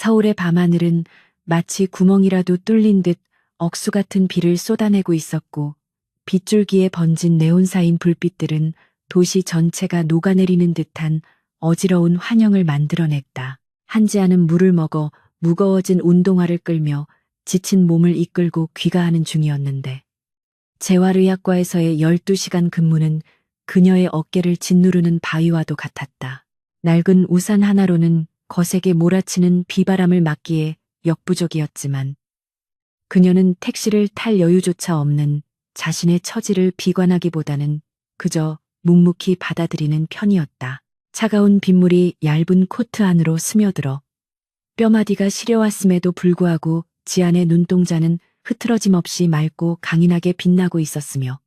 서울의 밤하늘은 마치 구멍이라도 뚫린 듯 억수 같은 비를 쏟아내고 있었고, 빗줄기에 번진 네온사인 불빛들은 도시 전체가 녹아내리는 듯한 어지러운 환영을 만들어냈다. 한지아는 물을 먹어 무거워진 운동화를 끌며 지친 몸을 이끌고 귀가하는 중이었는데, 재활의학과에서의 12시간 근무는 그녀의 어깨를 짓누르는 바위와도 같았다. 낡은 우산 하나로는 거세게 몰아치는 비바람을 막기에 역부족이었지만, 그녀는 택시를 탈 여유조차 없는 자신의 처지를 비관하기보다는 그저 묵묵히 받아들이는 편이었다. 차가운 빗물이 얇은 코트 안으로 스며들어 뼈마디가 시려왔음에도 불구하고 지안의 눈동자는 흐트러짐 없이 맑고 강인하게 빛나고 있었으며,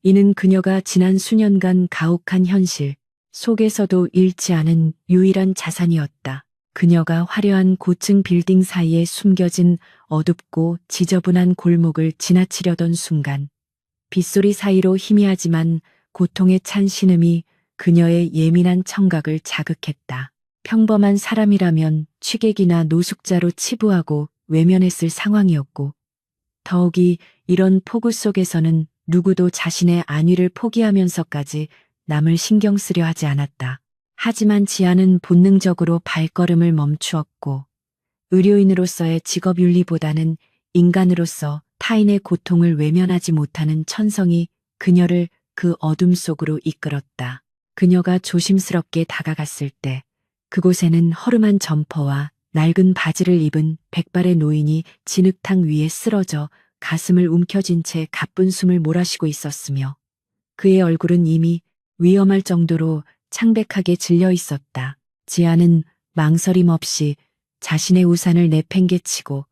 이는 그녀가 지난 수년간 가혹한 현실 속에서도 잃지 않은 유일한 자산이었다. 그녀가 화려한 고층 빌딩 사이에 숨겨진 어둡고 지저분한 골목을 지나치려던 순간, 빗소리 사이로 희미하지만 고통에 찬 신음이 그녀의 예민한 청각을 자극했다. 평범한 사람이라면 취객이나 노숙자로 치부하고 외면했을 상황이었고, 더욱이 이런 폭우 속에서는 누구도 자신의 안위를 포기하면서까지 남을 신경 쓰려 하지 않았다. 하지만 지아는 본능적으로 발걸음을 멈추었고, 의료인으로서의 직업윤리보다는 인간으로서 타인의 고통을 외면하지 못하는 천성이 그녀를 그 어둠 속으로 이끌었다. 그녀가 조심스럽게 다가갔을 때 그곳에는 허름한 점퍼와 낡은 바지를 입은 백발의 노인이 진흙탕 위에 쓰러져 가슴을 움켜쥔 채 가쁜 숨을 몰아쉬고 있었으며, 그의 얼굴은 이미 위험할 정도로 창백하게 질려 있었다. 지아는 망설임 없이 자신의 우산을 내팽개치고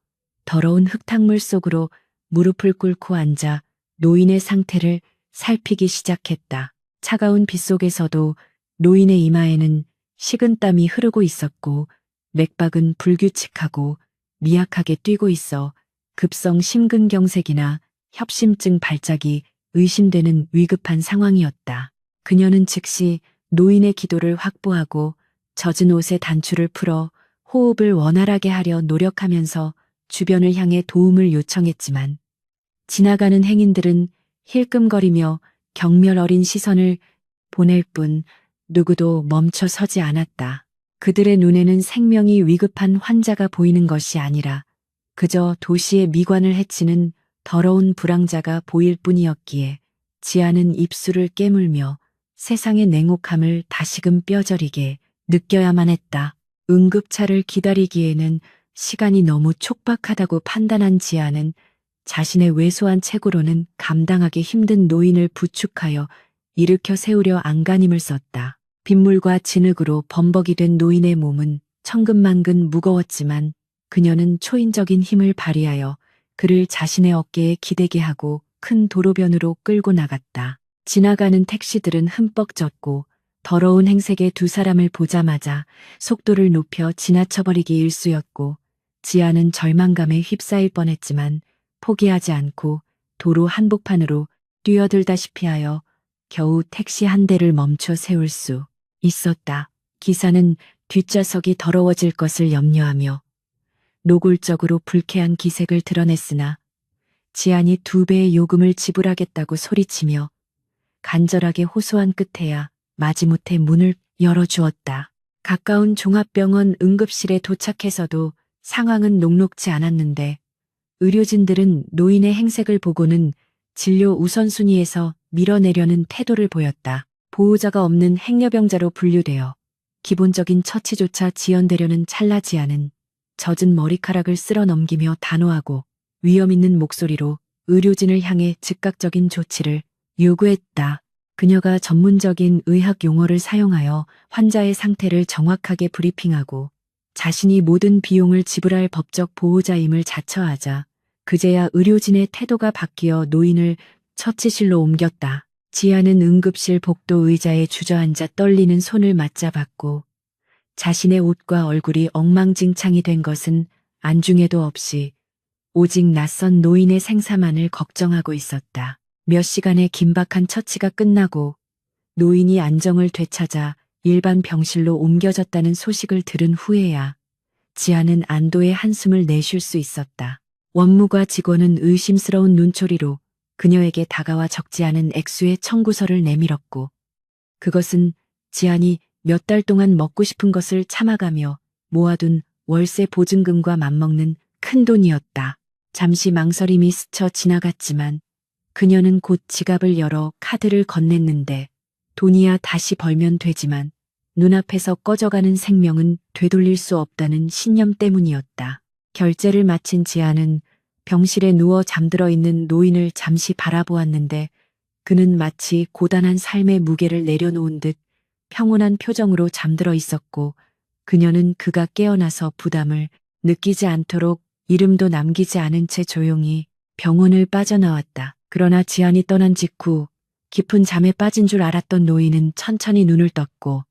더러운 흙탕물 속으로 무릎을 꿇고 앉아 노인의 상태를 살피기 시작했다. 차가운 빗속에서도 노인의 이마에는 식은땀이 흐르고 있었고, 맥박은 불규칙하고 미약하게 뛰고 있어 급성 심근경색이나 협심증 발작이 의심되는 위급한 상황이었다. 그녀는 즉시 노인의 기도를 확보하고 젖은 옷의 단추를 풀어 호흡을 원활하게 하려 노력하면서 주변을 향해 도움을 요청했지만, 지나가는 행인들은 힐끔거리며 경멸 어린 시선을 보낼 뿐 누구도 멈춰 서지 않았다. 그들의 눈에는 생명이 위급한 환자가 보이는 것이 아니라 그저 도시의 미관을 해치는 더러운 불황자가 보일 뿐이었기에, 지아는 입술을 깨물며 세상의 냉혹함을 다시금 뼈저리게 느껴야만 했다. 응급차를 기다리기에는 시간이 너무 촉박하다고 판단한 지아는 자신의 왜소한 체구로는 감당하기 힘든 노인을 부축하여 일으켜 세우려 안간힘을 썼다. 빗물과 진흙으로 범벅이 된 노인의 몸은 천근만근 무거웠지만, 그녀는 초인적인 힘을 발휘하여 그를 자신의 어깨에 기대게 하고 큰 도로변으로 끌고 나갔다. 지나가는 택시들은 흠뻑 젖고 더러운 행색의 두 사람을 보자마자 속도를 높여 지나쳐버리기 일쑤였고, 지아는 절망감에 휩싸일 뻔했지만 포기하지 않고 도로 한복판으로 뛰어들다시피 하여 겨우 택시 한 대를 멈춰 세울 수 있었다. 기사는 뒷좌석이 더러워질 것을 염려하며 노골적으로 불쾌한 기색을 드러냈으나, 지안이 2배의 요금을 지불하겠다고 소리치며 간절하게 호소한 끝에야 마지못해 문을 열어주었다. 가까운 종합병원 응급실에 도착해서도 상황은 녹록지 않았는데, 의료진들은 노인의 행색을 보고는 진료 우선순위에서 밀어내려는 태도를 보였다. 보호자가 없는 행여병자로 분류되어 기본적인 처치조차 지연되려는 찰나, 지아는 젖은 머리카락을 쓸어 넘기며 단호하고 위험 있는 목소리로 의료진을 향해 즉각적인 조치를 요구했다. 그녀가 전문적인 의학 용어를 사용하여 환자의 상태를 정확하게 브리핑하고 자신이 모든 비용을 지불할 법적 보호자임을 자처하자 그제야 의료진의 태도가 바뀌어 노인을 처치실로 옮겼다. 지아는 응급실 복도 의자에 주저앉아 떨리는 손을 맞잡았고, 자신의 옷과 얼굴이 엉망진창이 된 것은 안중에도 없이 오직 낯선 노인의 생사만을 걱정하고 있었다. 몇 시간의 긴박한 처치가 끝나고 노인이 안정을 되찾아 일반 병실로 옮겨졌다는 소식을 들은 후에야 지아는 안도의 한숨을 내쉴 수 있었다. 원무과 직원은 의심스러운 눈초리로 그녀에게 다가와 적지 않은 액수의 청구서를 내밀었고, 그것은 지안이 몇 달 동안 먹고 싶은 것을 참아가며 모아둔 월세 보증금과 맞먹는 큰 돈이었다. 잠시 망설임이 스쳐 지나갔지만 그녀는 곧 지갑을 열어 카드를 건넸는데, 돈이야 다시 벌면 되지만 눈앞에서 꺼져가는 생명은 되돌릴 수 없다는 신념 때문이었다. 결제를 마친 지아는 병실에 누워 잠들어 있는 노인을 잠시 바라보았는데, 그는 마치 고단한 삶의 무게를 내려놓은 듯 평온한 표정으로 잠들어 있었고, 그녀는 그가 깨어나서 부담을 느끼지 않도록 이름도 남기지 않은 채 조용히 병원을 빠져나왔다. 그러나 지안이 떠난 직후 깊은 잠에 빠진 줄 알았던 노인은 천천히 눈을 떴고,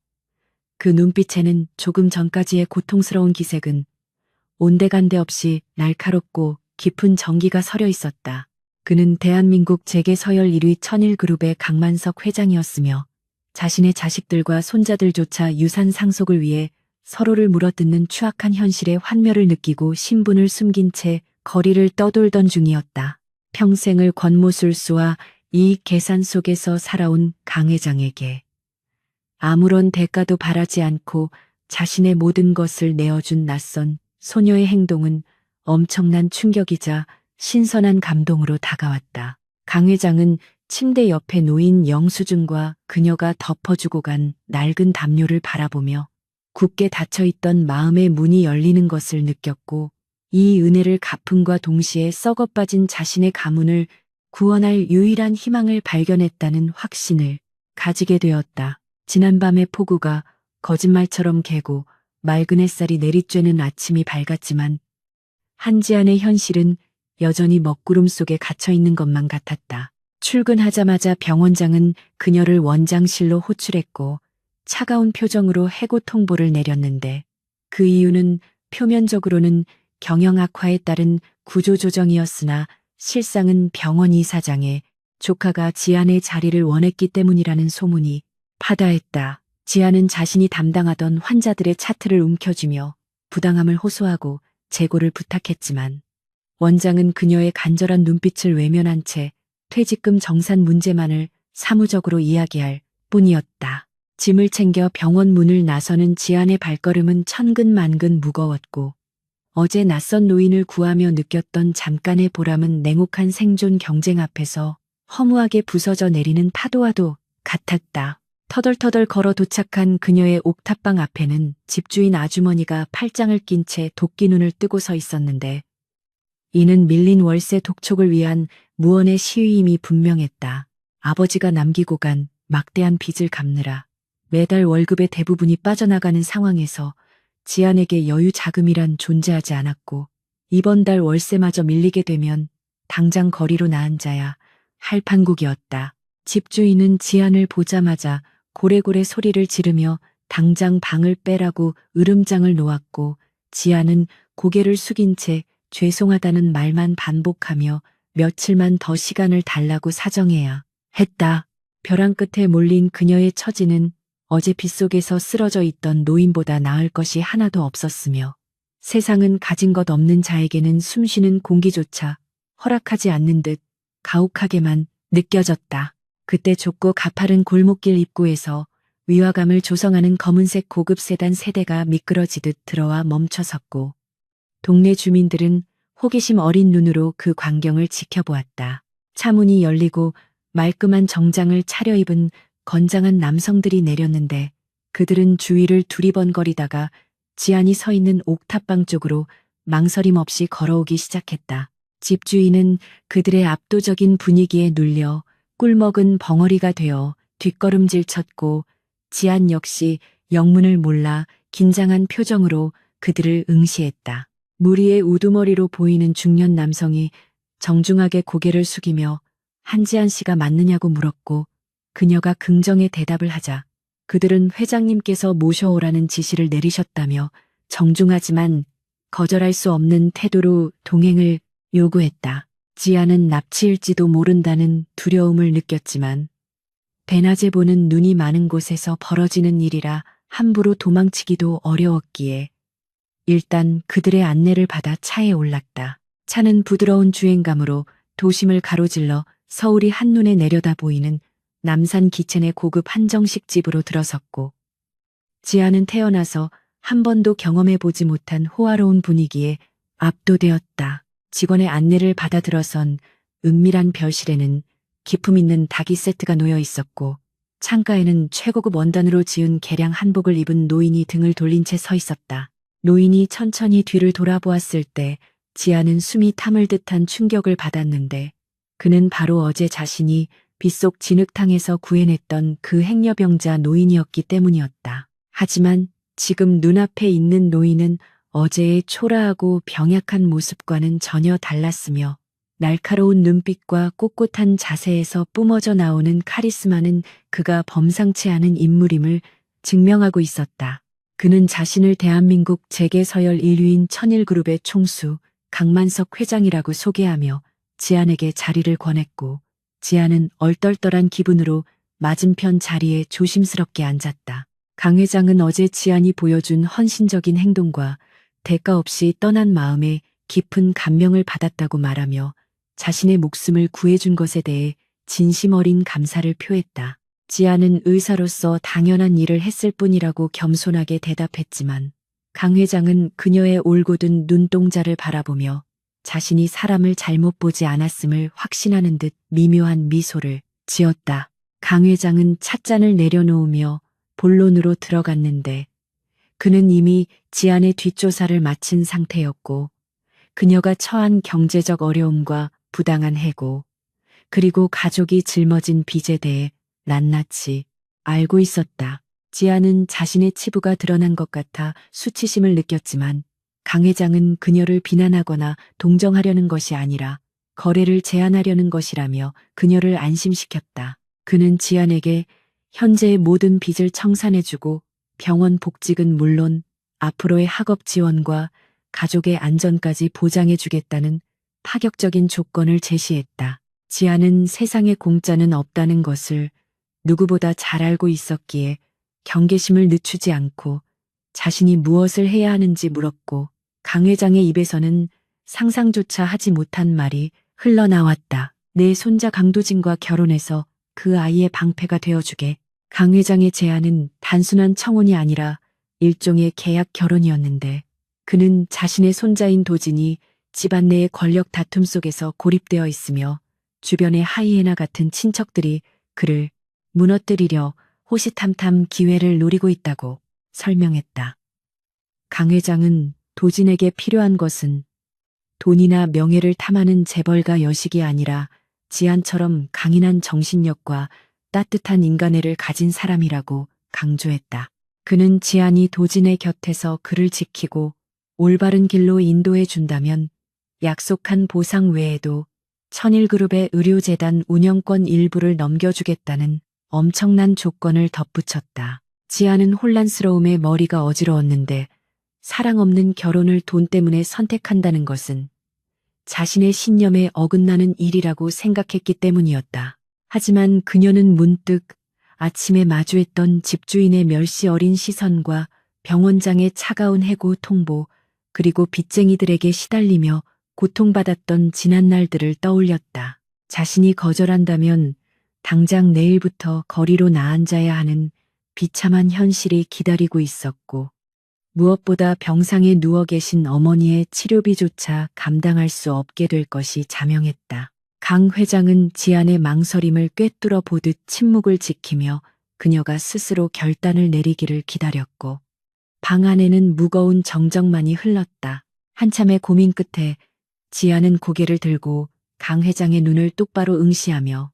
그 눈빛에는 조금 전까지의 고통스러운 기색은 온데간데 없이 날카롭고 깊은 정기가 서려 있었다. 그는 대한민국 재계서열 1위 천일그룹의 강만석 회장이었으며, 자신의 자식들과 손자들조차 유산 상속을 위해 서로를 물어뜯는 추악한 현실의 환멸을 느끼고 신분을 숨긴 채 거리를 떠돌던 중이었다. 평생을 권모술수와 이익 계산 속에서 살아온 강 회장에게 아무런 대가도 바라지 않고 자신의 모든 것을 내어준 낯선 소녀의 행동은 엄청난 충격이자 신선한 감동으로 다가왔다. 강 회장은 침대 옆에 놓인 영수증과 그녀가 덮어주고 간 낡은 담요를 바라보며 굳게 닫혀있던 마음의 문이 열리는 것을 느꼈고, 이 은혜를 갚음과 동시에 썩어빠진 자신의 가문을 구원할 유일한 희망을 발견했다는 확신을 가지게 되었다. 지난밤의 폭우가 거짓말처럼 개고 맑은 햇살이 내리쬐는 아침이 밝았지만, 한지안의 현실은 여전히 먹구름 속에 갇혀있는 것만 같았다. 출근하자마자 병원장은 그녀를 원장실로 호출했고 차가운 표정으로 해고 통보를 내렸는데, 그 이유는 표면적으로는 경영 악화에 따른 구조조정이었으나 실상은 병원 이사장의 조카가 지안의 자리를 원했기 때문이라는 소문이 파다했다. 지안은 자신이 담당하던 환자들의 차트를 움켜쥐며 부당함을 호소하고 재고를 부탁했지만, 원장은 그녀의 간절한 눈빛을 외면한 채 퇴직금 정산 문제만을 사무적으로 이야기할 뿐이었다. 짐을 챙겨 병원 문을 나서는 지안의 발걸음은 천근만근 무거웠고, 어제 낯선 노인을 구하며 느꼈던 잠깐의 보람은 냉혹한 생존 경쟁 앞에서 허무하게 부서져 내리는 파도와도 같았다. 터덜터덜 걸어 도착한 그녀의 옥탑방 앞에는 집주인 아주머니가 팔짱을 낀 채 도끼 눈을 뜨고 서 있었는데, 이는 밀린 월세 독촉을 위한 무언의 시위임이 분명했다. 아버지가 남기고 간 막대한 빚을 갚느라 매달 월급의 대부분이 빠져나가는 상황에서 지안에게 여유 자금이란 존재하지 않았고, 이번 달 월세마저 밀리게 되면 당장 거리로 나앉아야 할 판국이었다. 집주인은 지안을 보자마자 고래고래 소리를 지르며 당장 방을 빼라고 으름장을 놓았고, 지안은 고개를 숙인 채 죄송하다는 말만 반복하며 며칠만 더 시간을 달라고 사정해야 했다. 벼랑 끝에 몰린 그녀의 처지는 어제 빗속에서 쓰러져 있던 노인보다 나을 것이 하나도 없었으며, 세상은 가진 것 없는 자에게는 숨쉬는 공기조차 허락하지 않는 듯 가혹하게만 느껴졌다. 그때 좁고 가파른 골목길 입구에서 위화감을 조성하는 검은색 고급 세단 세대가 미끄러지듯 들어와 멈춰섰고, 동네 주민들은 호기심 어린 눈으로 그 광경을 지켜보았다. 차문이 열리고 말끔한 정장을 차려입은 건장한 남성들이 내렸는데, 그들은 주위를 두리번거리다가 지안이 서 있는 옥탑방 쪽으로 망설임 없이 걸어오기 시작했다. 집주인은 그들의 압도적인 분위기에 눌려 꿀먹은 벙어리가 되어 뒷걸음질 쳤고, 지안 역시 영문을 몰라 긴장한 표정으로 그들을 응시했다. 무리의 우두머리로 보이는 중년 남성이 정중하게 고개를 숙이며 한지안 씨가 맞느냐고 물었고, 그녀가 긍정의 대답을 하자 그들은 회장님께서 모셔오라는 지시를 내리셨다며 정중하지만 거절할 수 없는 태도로 동행을 요구했다. 지안은 납치일지도 모른다는 두려움을 느꼈지만, 대낮에 보는 눈이 많은 곳에서 벌어지는 일이라 함부로 도망치기도 어려웠기에 일단 그들의 안내를 받아 차에 올랐다. 차는 부드러운 주행감으로 도심을 가로질러 서울이 한눈에 내려다 보이는 남산 기챈의 고급 한정식 집으로 들어섰고, 지아는 태어나서 한 번도 경험해 보지 못한 호화로운 분위기에 압도되었다. 직원의 안내를 받아들어선 은밀한 벼실에는 기품 있는 닭이 세트가 놓여 있었고, 창가에는 최고급 원단으로 지은 개량 한복을 입은 노인이 등을 돌린 채 서 있었다. 노인이 천천히 뒤를 돌아보았을 때 지아는 숨이 타물 듯한 충격을 받았는데, 그는 바로 어제 자신이 빗속 진흙탕에서 구해냈던 그 행여병자 노인이었기 때문이었다. 하지만 지금 눈앞에 있는 노인은 어제의 초라하고 병약한 모습과는 전혀 달랐으며, 날카로운 눈빛과 꼿꼿한 자세에서 뿜어져 나오는 카리스마는 그가 범상치 않은 인물임을 증명하고 있었다. 그는 자신을 대한민국 재계서열 1위인 천일그룹의 총수 강만석 회장이라고 소개하며 지안에게 자리를 권했고, 지안은 얼떨떨한 기분으로 맞은편 자리에 조심스럽게 앉았다. 강 회장은 어제 지안이 보여준 헌신적인 행동과 대가 없이 떠난 마음에 깊은 감명을 받았다고 말하며 자신의 목숨을 구해준 것에 대해 진심 어린 감사를 표했다. 지아는 의사로서 당연한 일을 했을 뿐이라고 겸손하게 대답했지만, 강 회장은 그녀의 올곧은 눈동자를 바라보며 자신이 사람을 잘못 보지 않았음을 확신하는 듯 미묘한 미소를 지었다. 강 회장은 찻잔을 내려놓으며 본론으로 들어갔는데, 그는 이미 지안의 뒷조사를 마친 상태였고, 그녀가 처한 경제적 어려움과 부당한 해고, 그리고 가족이 짊어진 빚에 대해 낱낱이 알고 있었다. 지아는 자신의 치부가 드러난 것 같아 수치심을 느꼈지만, 강 회장은 그녀를 비난하거나 동정하려는 것이 아니라 거래를 제한하려는 것이라며 그녀를 안심시켰다. 그는 지안에게 현재의 모든 빚을 청산해주고 병원 복직은 물론 앞으로의 학업 지원과 가족의 안전까지 보장해주겠다는 파격적인 조건을 제시했다. 지아는 세상에 공짜는 없다는 것을 누구보다 잘 알고 있었기에 경계심을 늦추지 않고 자신이 무엇을 해야 하는지 물었고, 강 회장의 입에서는 상상조차 하지 못한 말이 흘러나왔다. 내 손자 강도진과 결혼해서 그 아이의 방패가 되어주게. 강 회장의 제안은 단순한 청혼이 아니라 일종의 계약 결혼이었는데, 그는 자신의 손자인 도진이 집안 내의 권력 다툼 속에서 고립되어 있으며 주변의 하이에나 같은 친척들이 그를 무너뜨리려 호시탐탐 기회를 노리고 있다고 설명했다. 강 회장은 도진에게 필요한 것은 돈이나 명예를 탐하는 재벌가 여식이 아니라 지안처럼 강인한 정신력과 따뜻한 인간애를 가진 사람이라고 강조했다. 그는 지안이 도진의 곁에서 그를 지키고 올바른 길로 인도해 준다면 약속한 보상 외에도 천일그룹의 의료재단 운영권 일부를 넘겨주겠다는 엄청난 조건을 덧붙였다. 지아는 혼란스러움에 머리가 어지러웠는데, 사랑 없는 결혼을 돈 때문에 선택한다는 것은 자신의 신념에 어긋나는 일이라고 생각했기 때문이었다. 하지만 그녀는 문득 아침에 마주했던 집주인의 멸시 어린 시선과 병원장의 차가운 해고 통보, 그리고 빚쟁이들에게 시달리며 고통받았던 지난 날들을 떠올렸다. 자신이 거절한다면 당장 내일부터 거리로 나앉아야 하는 비참한 현실이 기다리고 있었고, 무엇보다 병상에 누워 계신 어머니의 치료비조차 감당할 수 없게 될 것이 자명했다. 강 회장은 지안의 망설임을 꿰뚫어 보듯 침묵을 지키며 그녀가 스스로 결단을 내리기를 기다렸고, 방 안에는 무거운 정적만이 흘렀다. 한참의 고민 끝에 지안은 고개를 들고 강 회장의 눈을 똑바로 응시하며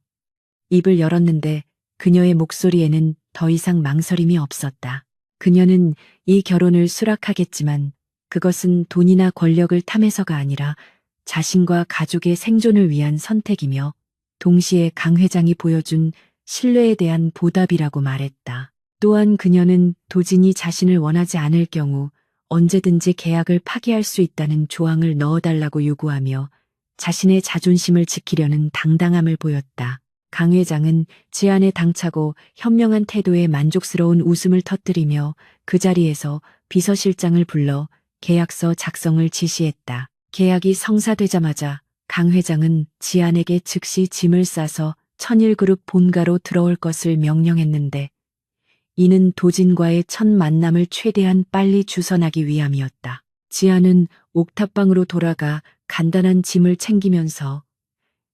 입을 열었는데, 그녀의 목소리에는 더 이상 망설임이 없었다. 그녀는 이 결혼을 수락하겠지만 그것은 돈이나 권력을 탐해서가 아니라 자신과 가족의 생존을 위한 선택이며, 동시에 강 회장이 보여준 신뢰에 대한 보답이라고 말했다. 또한 그녀는 도진이 자신을 원하지 않을 경우 언제든지 계약을 파기할 수 있다는 조항을 넣어달라고 요구하며 자신의 자존심을 지키려는 당당함을 보였다. 강 회장은 지안의 당차고 현명한 태도에 만족스러운 웃음을 터뜨리며 그 자리에서 비서실장을 불러 계약서 작성을 지시했다. 계약이 성사되자마자 강 회장은 지안에게 즉시 짐을 싸서 천일그룹 본가로 들어올 것을 명령했는데 이는 도진과의 첫 만남을 최대한 빨리 주선하기 위함이었다. 지안은 옥탑방으로 돌아가 간단한 짐을 챙기면서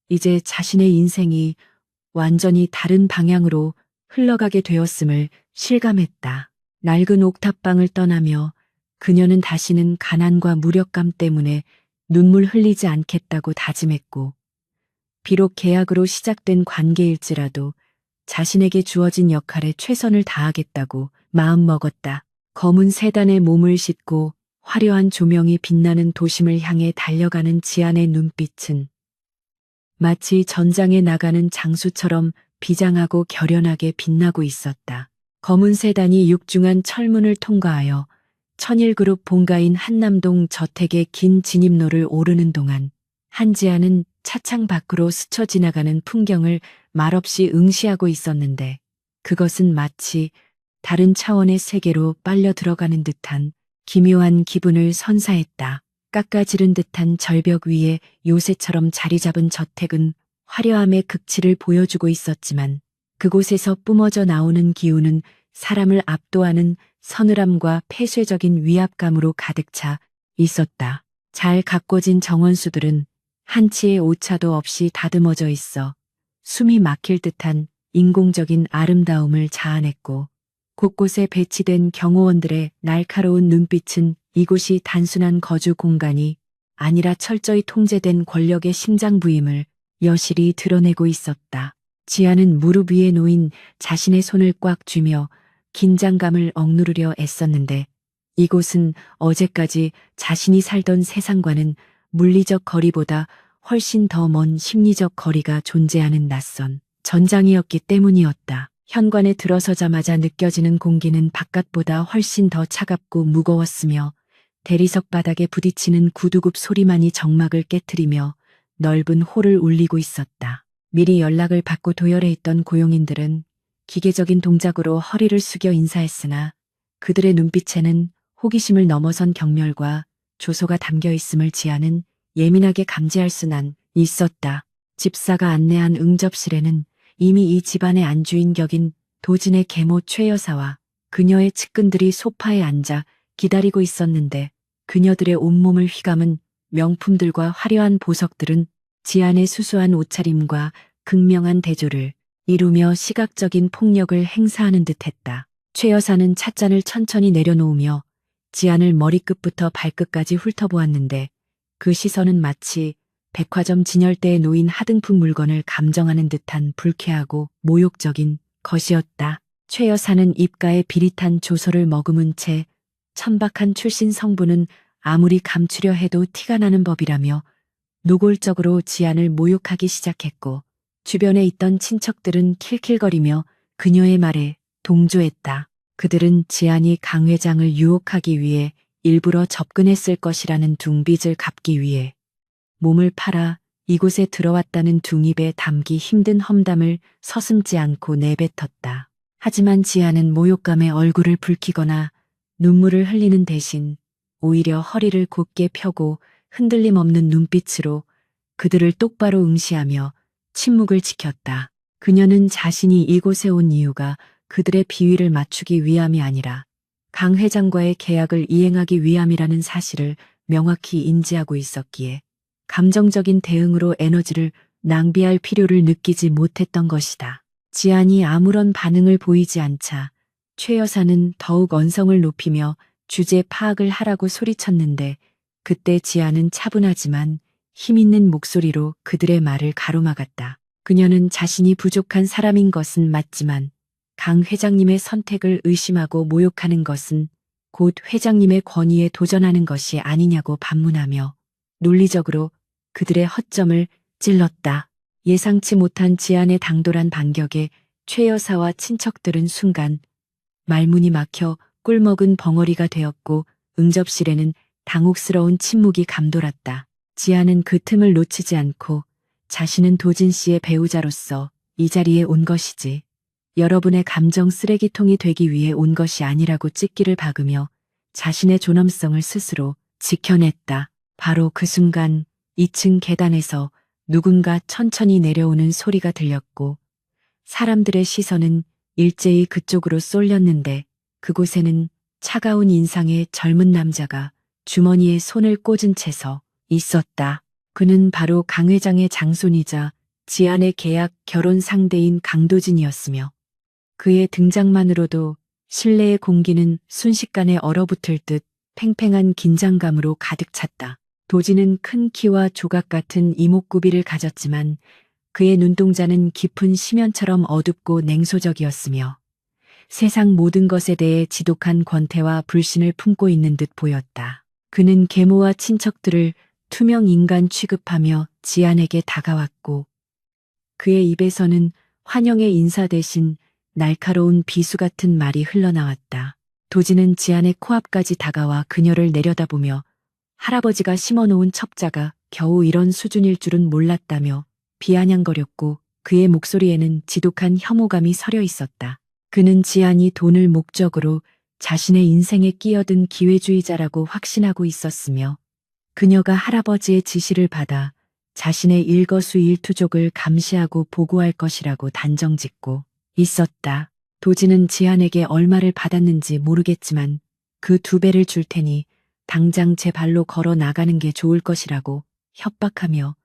이제 자신의 인생이 완전히 다른 방향으로 흘러가게 되었음을 실감했다. 낡은 옥탑방을 떠나며 그녀는 다시는 가난과 무력감 때문에 눈물 흘리지 않겠다고 다짐했고, 비록 계약으로 시작된 관계일지라도 자신에게 주어진 역할에 최선을 다하겠다고 마음먹었다. 검은 세단에 몸을 싣고 화려한 조명이 빛나는 도심을 향해 달려가는 지안의 눈빛은 마치 전장에 나가는 장수처럼 비장하고 결연하게 빛나고 있었다. 검은 세단이 육중한 철문을 통과하여 천일그룹 본가인 한남동 저택의 긴 진입로를 오르는 동안 한지아는 차창 밖으로 스쳐 지나가는 풍경을 말없이 응시하고 있었는데 그것은 마치 다른 차원의 세계로 빨려 들어가는 듯한 기묘한 기분을 선사했다. 깎아지른 듯한 절벽 위에 요새처럼 자리 잡은 저택은 화려함의 극치를 보여주고 있었지만 그곳에서 뿜어져 나오는 기운은 사람을 압도하는 서늘함과 폐쇄적인 위압감으로 가득 차 있었다. 잘 가꿔진 정원수들은 한치의 오차도 없이 다듬어져 있어 숨이 막힐 듯한 인공적인 아름다움을 자아냈고 곳곳에 배치된 경호원들의 날카로운 눈빛은 이곳이 단순한 거주 공간이 아니라 철저히 통제된 권력의 심장부임을 여실히 드러내고 있었다. 지아는 무릎 위에 놓인 자신의 손을 꽉 쥐며 긴장감을 억누르려 애썼는데 이곳은 어제까지 자신이 살던 세상과는 물리적 거리보다 훨씬 더 먼 심리적 거리가 존재하는 낯선 전장이었기 때문이었다. 현관에 들어서자마자 느껴지는 공기는 바깥보다 훨씬 더 차갑고 무거웠으며 대리석 바닥에 부딪히는 구두굽 소리만이 정막을 깨트리며 넓은 홀을 울리고 있었다. 미리 연락을 받고 도열해 있던 고용인들은 기계적인 동작으로 허리를 숙여 인사했으나 그들의 눈빛에는 호기심을 넘어선 경멸과 조소가 담겨 있음을 지아는 예민하게 감지할 수는 있었다. 집사가 안내한 응접실에는 이미 이 집안의 안주인 격인 도진의 계모 최 여사와 그녀의 측근들이 소파에 앉아 기다리고 있었는데 그녀들의 온몸을 휘감은 명품들과 화려한 보석들은 지안의 수수한 옷차림과 극명한 대조를 이루며 시각적인 폭력을 행사하는 듯했다. 최 여사는 찻잔을 천천히 내려놓으며 지안을 머리끝부터 발끝까지 훑어보았는데 그 시선은 마치 백화점 진열대에 놓인 하등품 물건을 감정하는 듯한 불쾌하고 모욕적인 것이었다. 최 여사는 입가에 비릿한 조소를 머금은 채 천박한 출신 성분은 아무리 감추려 해도 티가 나는 법이라며 노골적으로 지안을 모욕하기 시작했고 주변에 있던 친척들은 킬킬거리며 그녀의 말에 동조했다. 그들은 지안이 강 회장을 유혹하기 위해 일부러 접근했을 것이라는 둥빚을 갚기 위해 몸을 팔아 이곳에 들어왔다는 둥입에 담기 힘든 험담을 서슴지 않고 내뱉었다. 하지만 지아는 모욕감에 얼굴을 붉히거나 눈물을 흘리는 대신 오히려 허리를 곧게 펴고 흔들림 없는 눈빛으로 그들을 똑바로 응시하며 침묵을 지켰다. 그녀는 자신이 이곳에 온 이유가 그들의 비위를 맞추기 위함이 아니라 강 회장과의 계약을 이행하기 위함이라는 사실을 명확히 인지하고 있었기에 감정적인 대응으로 에너지를 낭비할 필요를 느끼지 못했던 것이다. 지안이 아무런 반응을 보이지 않자 최 여사는 더욱 언성을 높이며 주제 파악을 하라고 소리쳤는데 그때 지안은 차분하지만 힘있는 목소리로 그들의 말을 가로막았다. 그녀는 자신이 부족한 사람인 것은 맞지만 강 회장님의 선택을 의심하고 모욕하는 것은 곧 회장님의 권위에 도전하는 것이 아니냐고 반문하며 논리적으로 그들의 허점을 찔렀다. 예상치 못한 지안의 당돌한 반격에 최 여사와 친척들은 순간 말문이 막혀 꿀먹은 벙어리가 되었고 응접실에는 당혹스러운 침묵이 감돌았다. 지안은 그 틈을 놓치지 않고 자신은 도진 씨의 배우자로서 이 자리에 온 것이지 여러분의 감정 쓰레기통이 되기 위해 온 것이 아니라고 찍기를 박으며 자신의 존엄성을 스스로 지켜냈다. 바로 그 순간 2층 계단에서 누군가 천천히 내려오는 소리가 들렸고 사람들의 시선은 일제히 그쪽으로 쏠렸는데 그곳에는 차가운 인상의 젊은 남자가 주머니에 손을 꽂은 채 서 있었다. 그는 바로 강 회장의 장손이자 지안의 계약 결혼 상대인 강도진이었으며 그의 등장만으로도 실내의 공기는 순식간에 얼어붙을 듯 팽팽한 긴장감으로 가득 찼다. 도진은 큰 키와 조각 같은 이목구비를 가졌지만 그의 눈동자는 깊은 심연처럼 어둡고 냉소적이었으며 세상 모든 것에 대해 지독한 권태와 불신을 품고 있는 듯 보였다. 그는 계모와 친척들을 투명 인간 취급하며 지안에게 다가왔고 그의 입에서는 환영의 인사 대신 날카로운 비수 같은 말이 흘러나왔다. 도진은 지안의 코앞까지 다가와 그녀를 내려다보며 할아버지가 심어놓은 첩자가 겨우 이런 수준일 줄은 몰랐다며 비아냥거렸고 그의 목소리에는 지독한 혐오감이 서려 있었다. 그는 지안이 돈을 목적으로 자신의 인생에 끼어든 기회주의자라고 확신하고 있었으며 그녀가 할아버지의 지시를 받아 자신의 일거수일투족을 감시하고 보고할 것이라고 단정짓고 있었다. 도진은 지안에게 얼마를 받았는지 모르겠지만 그 2배를 줄 테니 당장 제 발로 걸어 나가는 게 좋을 것이라고 협박하며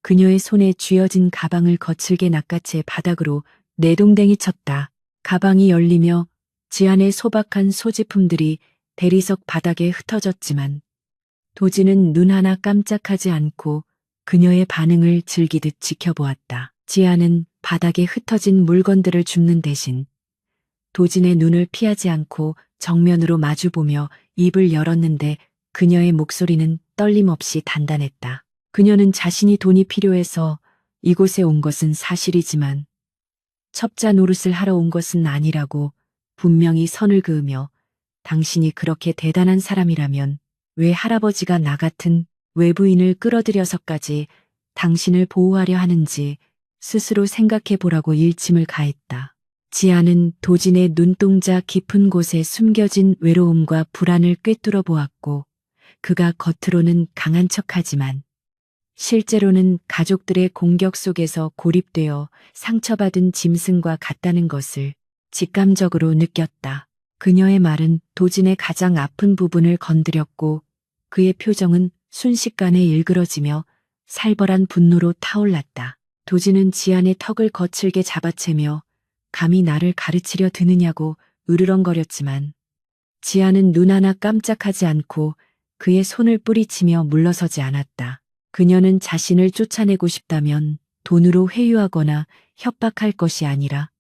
그녀의 손에 쥐어진 가방을 거칠게 낚아채 바닥으로 내동댕이 쳤다. 가방이 열리며 지안의 소박한 소지품들이 대리석 바닥에 흩어졌지만 도진은 눈 하나 깜짝하지 않고 그녀의 반응을 즐기듯 지켜보았다. 지안은 바닥에 흩어진 물건들을 줍는 대신 도진의 눈을 피하지 않고 정면으로 마주보며 입을 열었는데 그녀의 목소리는 떨림없이 단단했다. 그녀는 자신이 돈이 필요해서 이곳에 온 것은 사실이지만 첩자 노릇을 하러 온 것은 아니라고 분명히 선을 그으며 당신이 그렇게 대단한 사람이라면 왜 할아버지가 나 같은 외부인을 끌어들여서까지 당신을 보호하려 하는지 스스로 생각해 보라고 일침을 가했다. 지안은 도진의 눈동자 깊은 곳에 숨겨진 외로움과 불안을 꿰뚫어 보았고 그가 겉으로는 강한 척하지만 실제로는 가족들의 공격 속에서 고립되어 상처받은 짐승과 같다는 것을 직감적으로 느꼈다. 그녀의 말은 도진의 가장 아픈 부분을 건드렸고 그의 표정은 순식간에 일그러지며 살벌한 분노로 타올랐다. 도진은 지안의 턱을 거칠게 잡아채며 감히 나를 가르치려 드느냐고 으르렁거렸지만 지안은 눈 하나 깜짝하지 않고 그의 손을 뿌리치며 물러서지 않았다. 그녀는 자신을 쫓아내고 싶다면 돈으로 회유하거나 협박할 것이 아니라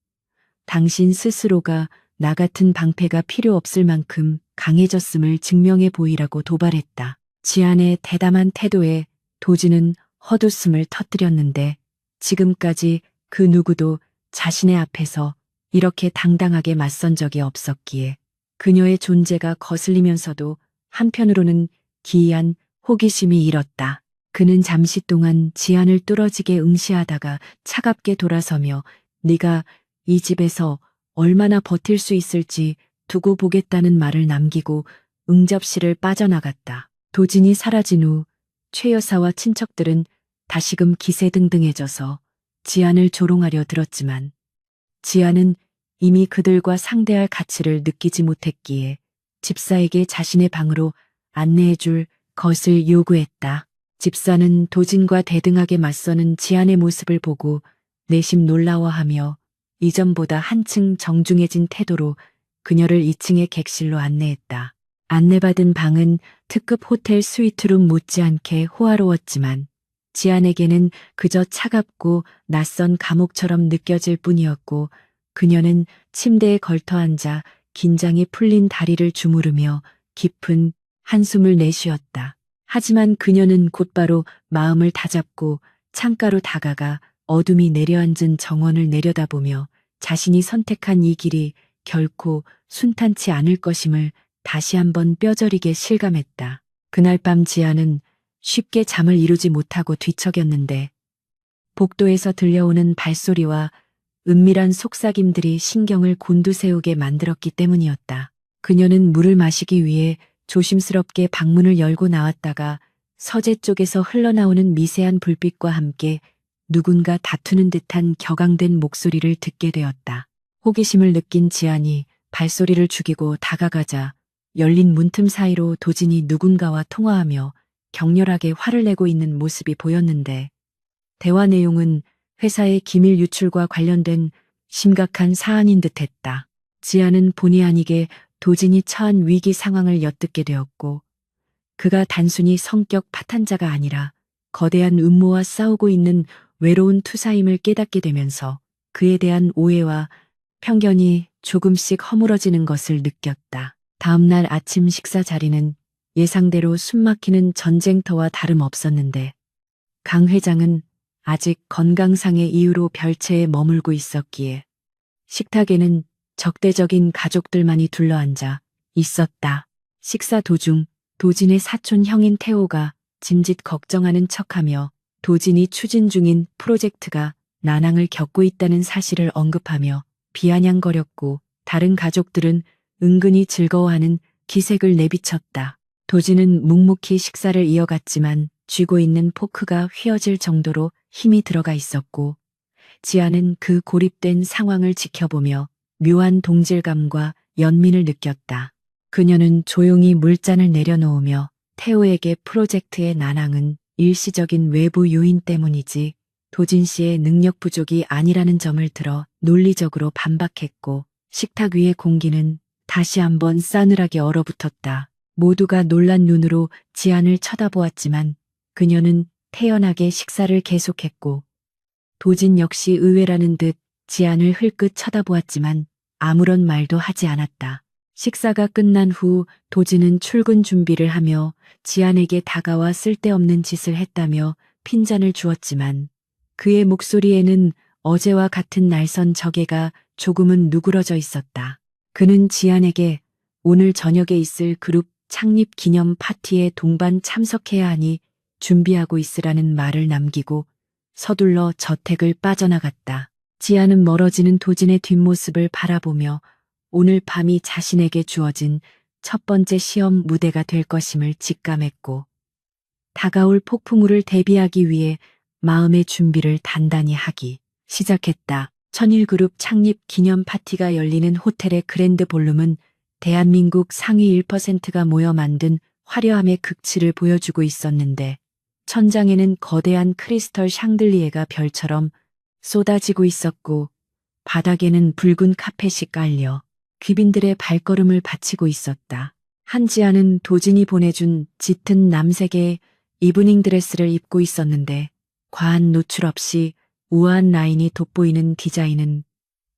당신 스스로가 나 같은 방패가 필요 없을 만큼 강해졌음을 증명해 보이라고 도발했다. 지안의 대담한 태도에 도진은 헛웃음을 터뜨렸는데 지금까지 그 누구도 자신의 앞에서 이렇게 당당하게 맞선 적이 없었기에 그녀의 존재가 거슬리면서도 한편으로는 기이한 호기심이 일었다. 그는 잠시 동안 지안을 뚫어지게 응시하다가 차갑게 돌아서며 네가 이 집에서 얼마나 버틸 수 있을지 두고 보겠다는 말을 남기고 응접실을 빠져나갔다. 도진이 사라진 후 최 여사와 친척들은 다시금 기세등등해져서 지안을 조롱하려 들었지만 지안은 이미 그들과 상대할 가치를 느끼지 못했기에 집사에게 자신의 방으로 안내해줄 것을 요구했다. 집사는 도진과 대등하게 맞서는 지안의 모습을 보고 내심 놀라워하며 이전보다 한층 정중해진 태도로 그녀를 2층의 객실로 안내했다. 안내받은 방은 특급 호텔 스위트룸 못지않게 호화로웠지만 지안에게는 그저 차갑고 낯선 감옥처럼 느껴질 뿐이었고 그녀는 침대에 걸터앉아 긴장이 풀린 다리를 주무르며 깊은 한숨을 내쉬었다. 하지만 그녀는 곧바로 마음을 다잡고 창가로 다가가 어둠이 내려앉은 정원을 내려다보며 자신이 선택한 이 길이 결코 순탄치 않을 것임을 다시 한번 뼈저리게 실감했다. 그날 밤 지안은 쉽게 잠을 이루지 못하고 뒤척였는데 복도에서 들려오는 발소리와 은밀한 속삭임들이 신경을 곤두세우게 만들었기 때문이었다. 그녀는 물을 마시기 위해 조심스럽게 방문을 열고 나왔다가 서재 쪽에서 흘러나오는 미세한 불빛과 함께 누군가 다투는 듯한 격앙된 목소리를 듣게 되었다. 호기심을 느낀 지안이 발소리를 죽이고 다가가자 열린 문틈 사이로 도진이 누군가와 통화하며 격렬하게 화를 내고 있는 모습이 보였는데 대화 내용은 회사의 기밀 유출과 관련된 심각한 사안인 듯했다. 지아는 본의 아니게 도진이 처한 위기 상황을 엿듣게 되었고 그가 단순히 성격 파탄자가 아니라 거대한 음모와 싸우고 있는 외로운 투사임을 깨닫게 되면서 그에 대한 오해와 편견이 조금씩 허물어지는 것을 느꼈다. 다음날 아침 식사 자리는 예상대로 숨막히는 전쟁터와 다름없었는데 강 회장은 아직 건강상의 이유로 별채에 머물고 있었기에 식탁에는 적대적인 가족들만이 둘러앉아 있었다. 식사 도중 도진의 사촌 형인 태호가 짐짓 걱정하는 척하며 도진이 추진 중인 프로젝트가 난항을 겪고 있다는 사실을 언급하며 비아냥거렸고 다른 가족들은 은근히 즐거워하는 기색을 내비쳤다. 도진은 묵묵히 식사를 이어갔지만 쥐고 있는 포크가 휘어질 정도로 힘이 들어가 있었고 지아는 그 고립된 상황을 지켜보며 묘한 동질감과 연민을 느꼈다. 그녀는 조용히 물잔을 내려놓으며 태호에게 프로젝트의 난항은 일시적인 외부 요인 때문이지 도진 씨의 능력 부족이 아니라는 점을 들어 논리적으로 반박했고 식탁 위의 공기는 다시 한번 싸늘하게 얼어붙었다. 모두가 놀란 눈으로 지안을 쳐다보았지만 그녀는 태연하게 식사를 계속했고 도진 역시 의외라는 듯 지안을 흘끗 쳐다보았지만 아무런 말도 하지 않았다. 식사가 끝난 후 도진은 출근 준비를 하며 지안에게 다가와 쓸데없는 짓을 했다며 핀잔을 주었지만 그의 목소리에는 어제와 같은 날선 저개가 조금은 누그러져 있었다. 그는 지안에게 오늘 저녁에 있을 그룹 창립 기념 파티에 동반 참석해야 하니 준비하고 있으라는 말을 남기고 서둘러 저택을 빠져나갔다. 지안은 멀어지는 도진의 뒷모습을 바라보며 오늘 밤이 자신에게 주어진 첫 번째 시험 무대가 될 것임을 직감했고 다가올 폭풍우를 대비하기 위해 마음의 준비를 단단히 하기 시작했다. 천일그룹 창립 기념 파티가 열리는 호텔의 그랜드 볼룸은 대한민국 상위 1%가 모여 만든 화려함의 극치를 보여주고 있었는데 천장에는 거대한 크리스털 샹들리에가 별처럼 쏟아지고 있었고 바닥에는 붉은 카펫이 깔려 귀빈들의 발걸음을 받치고 있었다. 한지아는 도진이 보내준 짙은 남색의 이브닝 드레스를 입고 있었는데 과한 노출 없이 우아한 라인이 돋보이는 디자인은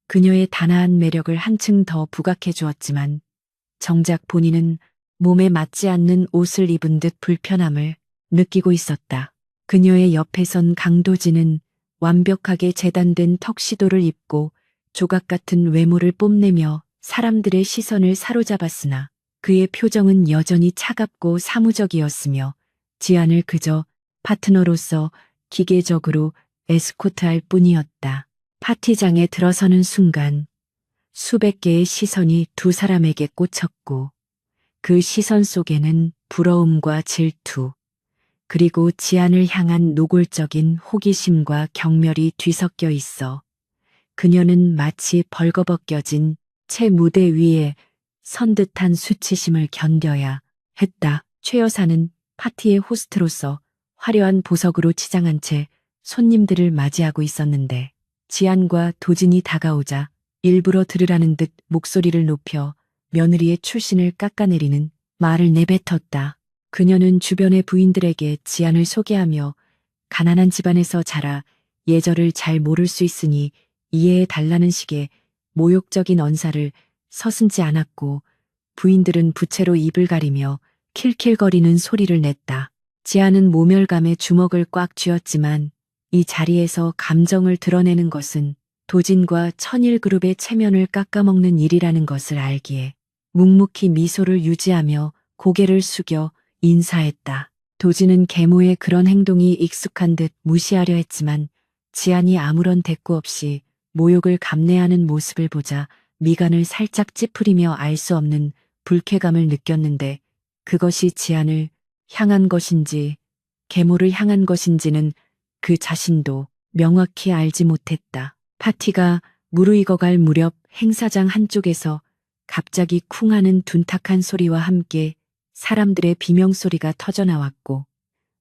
그녀의 단아한 매력을 한층 더 부각해 주었지만 정작 본인은 몸에 맞지 않는 옷을 입은 듯 불편함을 느끼고 있었다. 그녀의 옆에 선 강도진은 완벽하게 재단된 턱시도를 입고 조각 같은 외모를 뽐내며 사람들의 시선을 사로잡았으나 그의 표정은 여전히 차갑고 사무적이었으며 지안을 그저 파트너로서 기계적으로 에스코트할 뿐이었다. 파티장에 들어서는 순간 수백 개의 시선이 두 사람에게 꽂혔고 그 시선 속에는 부러움과 질투 그리고 지안을 향한 노골적인 호기심과 경멸이 뒤섞여 있어 그녀는 마치 벌거벗겨진 채 무대 위에 선 듯한 수치심을 견뎌야 했다. 최 여사는 파티의 호스트로서 화려한 보석으로 치장한 채 손님들을 맞이하고 있었는데 지안과 도진이 다가오자 일부러 들으라는 듯 목소리를 높여 며느리의 출신을 깎아내리는 말을 내뱉었다. 그녀는 주변의 부인들에게 지안을 소개하며 가난한 집안에서 자라 예절을 잘 모를 수 있으니 이해해 달라는 식의 모욕적인 언사를 서슴지 않았고 부인들은 부채로 입을 가리며 킬킬거리는 소리를 냈다. 지안은 모멸감에 주먹을 꽉 쥐었지만 이 자리에서 감정을 드러내는 것은 도진과 천일그룹의 체면을 깎아먹는 일이라는 것을 알기에 묵묵히 미소를 유지하며 고개를 숙여 인사했다. 도진은 계모의 그런 행동이 익숙한 듯 무시하려 했지만 지안이 아무런 대꾸 없이 모욕을 감내하는 모습을 보자 미간을 살짝 찌푸리며 알 수 없는 불쾌감을 느꼈는데 그것이 지안을 향한 것인지 계모를 향한 것인지는 그 자신도 명확히 알지 못했다. 파티가 무르익어갈 무렵 행사장 한쪽에서 갑자기 쿵 하는 둔탁한 소리와 함께 사람들의 비명소리가 터져나왔고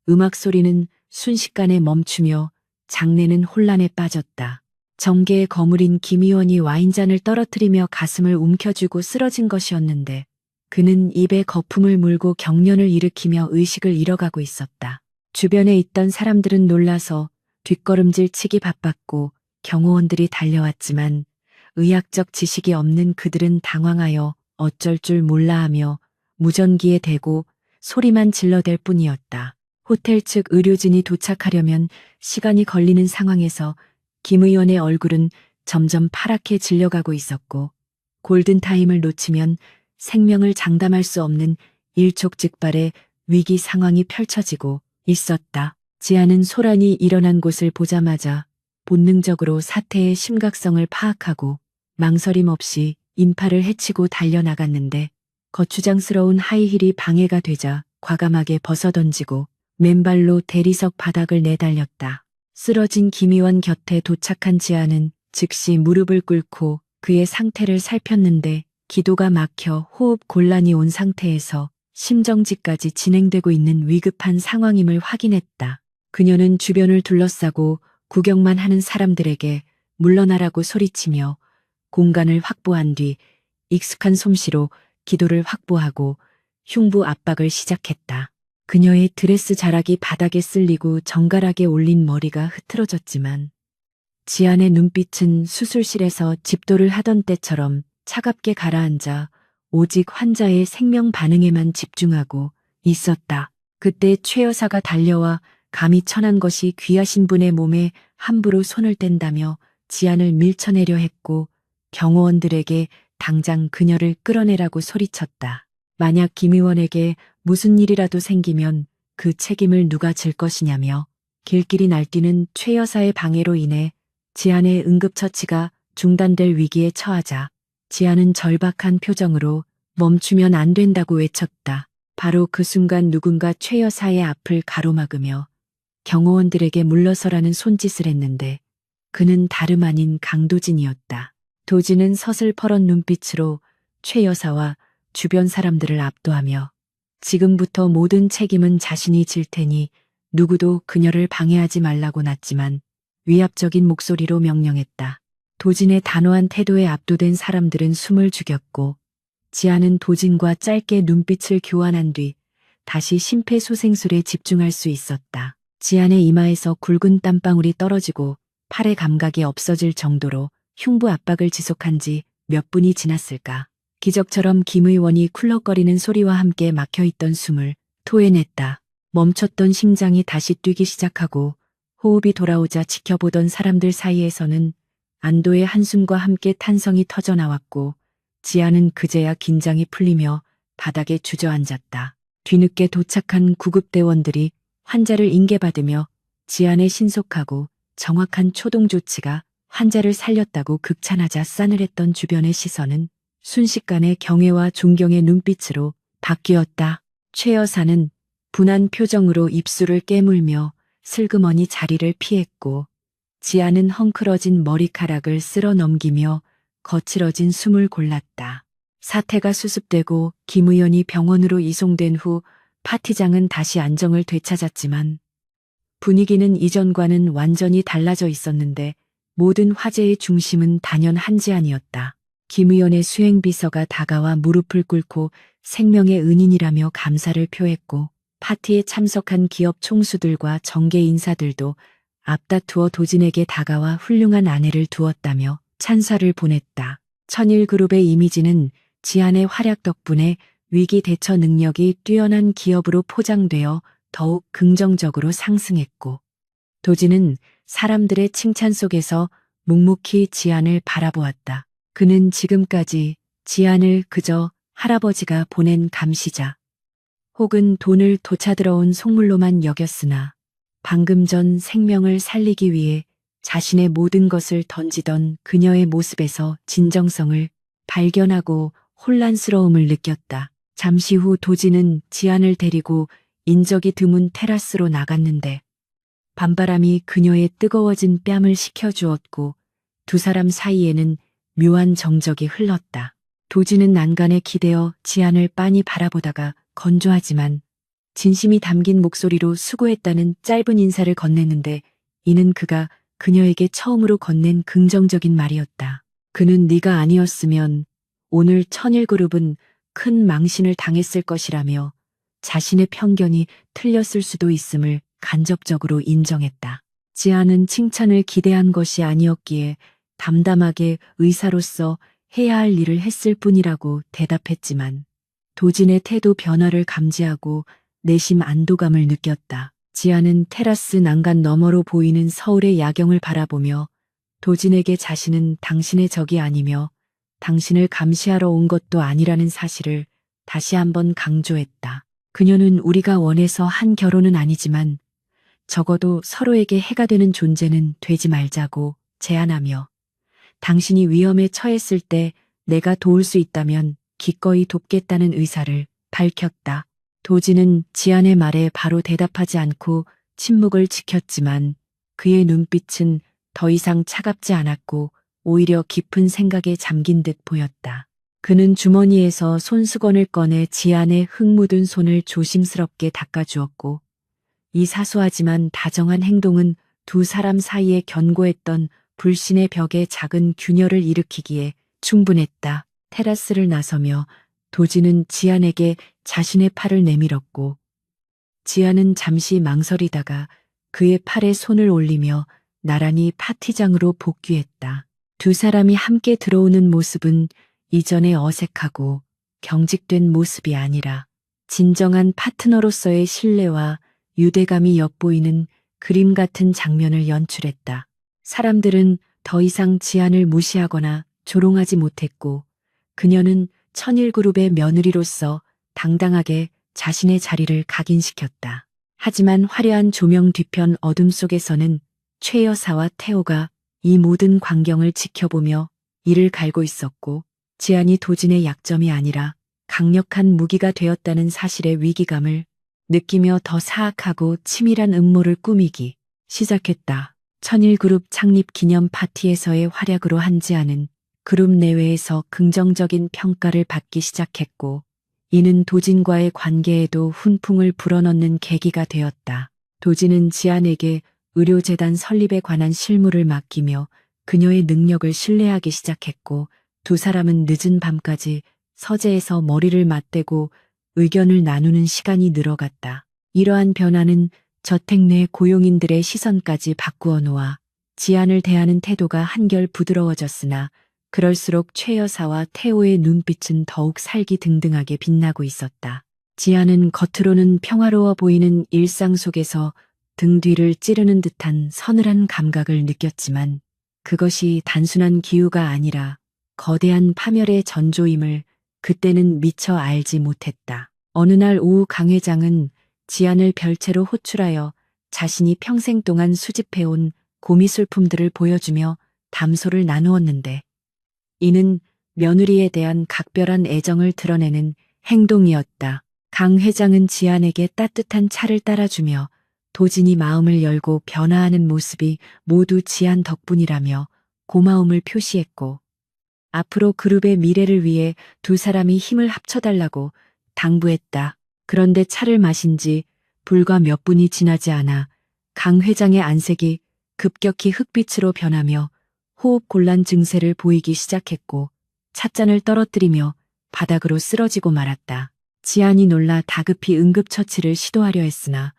음악 소리는 순식간에 멈추며 장내는 혼란에 빠졌다. 정계에 거물인 김 의원이 와인잔을 떨어뜨리며 가슴을 움켜쥐고 쓰러진 것이었는데 그는 입에 거품을 물고 경련을 일으키며 의식을 잃어가고 있었다. 주변에 있던 사람들은 놀라서 뒷걸음질 치기 바빴고 경호원들이 달려왔지만 의학적 지식이 없는 그들은 당황하여 어쩔 줄 몰라하며 무전기에 대고 소리만 질러댈 뿐이었다. 호텔 측 의료진이 도착하려면 시간이 걸리는 상황에서 김 의원의 얼굴은 점점 파랗게 질려가고 있었고 골든타임을 놓치면 생명을 장담할 수 없는 일촉즉발의 위기 상황이 펼쳐지고 있었다. 지안은 소란이 일어난 곳을 보자마자 본능적으로 사태의 심각성을 파악하고 망설임 없이 인파를 헤치고 달려나갔는데 거추장스러운 하이힐이 방해가 되자 과감하게 벗어던지고 맨발로 대리석 바닥을 내달렸다. 쓰러진 김 의원 곁에 도착한 지안은 즉시 무릎을 꿇고 그의 상태를 살폈는데 기도가 막혀 호흡 곤란이 온 상태에서 심정지까지 진행되고 있는 위급한 상황임을 확인했다. 그녀는 주변을 둘러싸고 구경만 하는 사람들에게 물러나라고 소리치며 공간을 확보한 뒤 익숙한 솜씨로 기도를 확보하고 흉부 압박을 시작했다. 그녀의 드레스 자락이 바닥에 쓸리고 정갈하게 올린 머리가 흐트러졌지만 지안의 눈빛은 수술실에서 집도를 하던 때처럼 차갑게 가라앉아 오직 환자의 생명 반응에만 집중하고 있었다. 그때 최 여사가 달려와 감히 천한 것이 귀하신 분의 몸에 함부로 손을 댄다며 지안을 밀쳐내려 했고 경호원들에게 당장 그녀를 끌어내라고 소리쳤다. 만약 김 의원에게 무슨 일이라도 생기면 그 책임을 누가 질 것이냐며 길길이 날뛰는 최 여사의 방해로 인해 지안의 응급처치가 중단될 위기에 처하자 지안은 절박한 표정으로 멈추면 안 된다고 외쳤다. 바로 그 순간 누군가 최 여사의 앞을 가로막으며 경호원들에게 물러서라는 손짓을 했는데 그는 다름 아닌 강도진이었다. 도진은 서슬퍼런 눈빛으로 최 여사와 주변 사람들을 압도하며 지금부터 모든 책임은 자신이 질 테니 누구도 그녀를 방해하지 말라고 났지만 위압적인 목소리로 명령했다. 도진의 단호한 태도에 압도된 사람들은 숨을 죽였고 지안은 도진과 짧게 눈빛을 교환한 뒤 다시 심폐소생술에 집중할 수 있었다. 지안의 이마에서 굵은 땀방울이 떨어지고 팔의 감각이 없어질 정도로 흉부 압박을 지속한 지 몇 분이 지났을까. 기적처럼 김 의원이 쿨럭거리는 소리와 함께 막혀있던 숨을 토해냈다. 멈췄던 심장이 다시 뛰기 시작하고 호흡이 돌아오자 지켜보던 사람들 사이에서는 안도의 한숨과 함께 탄성이 터져나왔고 지안은 그제야 긴장이 풀리며 바닥에 주저앉았다. 뒤늦게 도착한 구급대원들이 환자를 인계받으며 지안의 신속하고 정확한 초동 조치가 환자를 살렸다고 극찬하자 싸늘했던 주변의 시선은 순식간에 경애와 존경의 눈빛으로 바뀌었다. 최 여사는 분한 표정으로 입술을 깨물며 슬그머니 자리를 피했고 지안은 헝클어진 머리카락을 쓸어 넘기며 거칠어진 숨을 골랐다. 사태가 수습되고 김 의원이 병원으로 이송된 후 파티장은 다시 안정을 되찾았지만 분위기는 이전과는 완전히 달라져 있었는데 모든 화제의 중심은 단연 한지안이었다. 김 의원의 수행비서가 다가와 무릎을 꿇고 생명의 은인이라며 감사를 표했고 파티에 참석한 기업 총수들과 정계 인사들도 앞다투어 도진에게 다가와 훌륭한 아내를 두었다며 찬사를 보냈다. 천일그룹의 이미지는 지안의 활약 덕분에 위기 대처 능력이 뛰어난 기업으로 포장되어 더욱 긍정적으로 상승했고 도진은 사람들의 칭찬 속에서 묵묵히 지안을 바라보았다. 그는 지금까지 지안을 그저 할아버지가 보낸 감시자 혹은 돈을 도차들어온 속물로만 여겼으나 방금 전 생명을 살리기 위해 자신의 모든 것을 던지던 그녀의 모습에서 진정성을 발견하고 혼란스러움을 느꼈다. 잠시 후 도진은 지안을 데리고 인적이 드문 테라스로 나갔는데 밤바람이 그녀의 뜨거워진 뺨을 식혀주었고 두 사람 사이에는 묘한 정적이 흘렀다. 도진은 난간에 기대어 지안을 빤히 바라보다가 건조하지만 진심이 담긴 목소리로 수고했다는 짧은 인사를 건넸는데 이는 그가 그녀에게 처음으로 건넨 긍정적인 말이었다. 그는 네가 아니었으면 오늘 천일그룹은 큰 망신을 당했을 것이라며 자신의 편견이 틀렸을 수도 있음을 간접적으로 인정했다. 지아는 칭찬을 기대한 것이 아니었기에 담담하게 의사로서 해야 할 일을 했을 뿐이라고 대답했지만 도진의 태도 변화를 감지하고 내심 안도감을 느꼈다. 지아는 테라스 난간 너머로 보이는 서울의 야경을 바라보며 도진에게 자신은 당신의 적이 아니며 당신을 감시하러 온 것도 아니라는 사실을 다시 한번 강조했다. 그녀는 우리가 원해서 한 결혼은 아니지만 적어도 서로에게 해가 되는 존재는 되지 말자고 제안하며 당신이 위험에 처했을 때 내가 도울 수 있다면 기꺼이 돕겠다는 의사를 밝혔다. 도진은 지안의 말에 바로 대답하지 않고 침묵을 지켰지만 그의 눈빛은 더 이상 차갑지 않았고 오히려 깊은 생각에 잠긴 듯 보였다. 그는 주머니에서 손수건을 꺼내 지안의 흙 묻은 손을 조심스럽게 닦아주었고 이 사소하지만 다정한 행동은 두 사람 사이에 견고했던 불신의 벽에 작은 균열을 일으키기에 충분했다. 테라스를 나서며 도진은 지안에게 자신의 팔을 내밀었고 지안은 잠시 망설이다가 그의 팔에 손을 올리며 나란히 파티장으로 복귀했다. 두 사람이 함께 들어오는 모습은 이전에 어색하고 경직된 모습이 아니라 진정한 파트너로서의 신뢰와 유대감이 엿보이는 그림 같은 장면을 연출했다. 사람들은 더 이상 지안을 무시하거나 조롱하지 못했고 그녀는 천일그룹의 며느리로서 당당하게 자신의 자리를 각인시켰다. 하지만 화려한 조명 뒤편 어둠 속에서는 최 여사와 태호가 이 모든 광경을 지켜보며 이를 갈고 있었고 지안이 도진의 약점이 아니라 강력한 무기가 되었다는 사실의 위기감을 느끼며 더 사악하고 치밀한 음모를 꾸미기 시작했다. 천일그룹 창립 기념 파티에서의 활약으로 한지아는 그룹 내외에서 긍정적인 평가를 받기 시작했고 이는 도진과의 관계에도 훈풍을 불어넣는 계기가 되었다. 도진은 지안에게 의료재단 설립에 관한 실무를 맡기며 그녀의 능력을 신뢰하기 시작했고 두 사람은 늦은 밤까지 서재에서 머리를 맞대고 의견을 나누는 시간이 늘어갔다. 이러한 변화는 저택 내 고용인들의 시선까지 바꾸어 놓아 지안을 대하는 태도가 한결 부드러워졌으나 그럴수록 최 여사와 태호의 눈빛은 더욱 살기등등하게 빛나고 있었다. 지안은 겉으로는 평화로워 보이는 일상 속에서 등 뒤를 찌르는 듯한 서늘한 감각을 느꼈지만 그것이 단순한 기우가 아니라 거대한 파멸의 전조임을 그때는 미처 알지 못했다. 어느 날 오후 강 회장은 지안을 별채로 호출하여 자신이 평생 동안 수집해온 고미술품들을 보여주며 담소를 나누었는데 이는 며느리에 대한 각별한 애정을 드러내는 행동이었다. 강 회장은 지안에게 따뜻한 차를 따라주며 도진이 마음을 열고 변화하는 모습이 모두 지안 덕분이라며 고마움을 표시했고 앞으로 그룹의 미래를 위해 두 사람이 힘을 합쳐달라고 당부했다. 그런데 차를 마신 지 불과 몇 분이 지나지 않아 강 회장의 안색이 급격히 흑빛으로 변하며 호흡 곤란 증세를 보이기 시작했고 찻잔을 떨어뜨리며 바닥으로 쓰러지고 말았다. 지안이 놀라 다급히 응급처치를 시도하려 했으나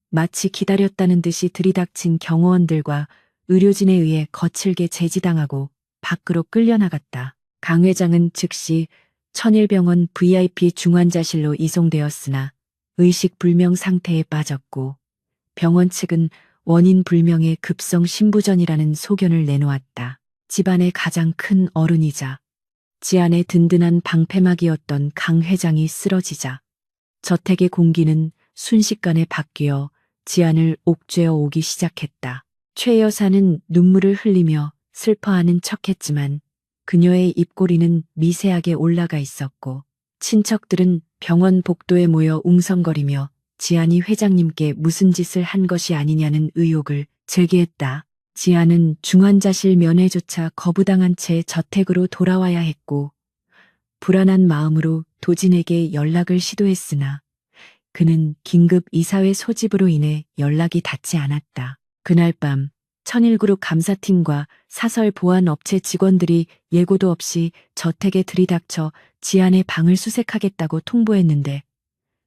마치 기다렸다는 듯이 들이닥친 경호원들과 의료진에 의해 거칠게 제지당하고 밖으로 끌려나갔다. 강 회장은 즉시 천일병원 VIP 중환자실로 이송되었으나 의식불명 상태에 빠졌고 병원 측은 원인 불명의 급성 심부전이라는 소견을 내놓았다. 집안의 가장 큰 어른이자 지안의 든든한 방패막이었던 강 회장이 쓰러지자 저택의 공기는 순식간에 바뀌어 지안을 옥죄어 오기 시작했다. 최 여사는 눈물을 흘리며 슬퍼하는 척했지만 그녀의 입꼬리는 미세하게 올라가 있었고 친척들은 병원 복도에 모여 웅성거리며 지안이 회장님께 무슨 짓을 한 것이 아니냐는 의혹을 제기했다. 지안은 중환자실 면회조차 거부당한 채 저택으로 돌아와야 했고 불안한 마음으로 도진에게 연락을 시도했으나 그는 긴급 이사회 소집으로 인해 연락이 닿지 않았다. 그날 밤 천일그룹 감사팀과 사설 보안업체 직원들이 예고도 없이 저택에 들이닥쳐 지안의 방을 수색하겠다고 통보했는데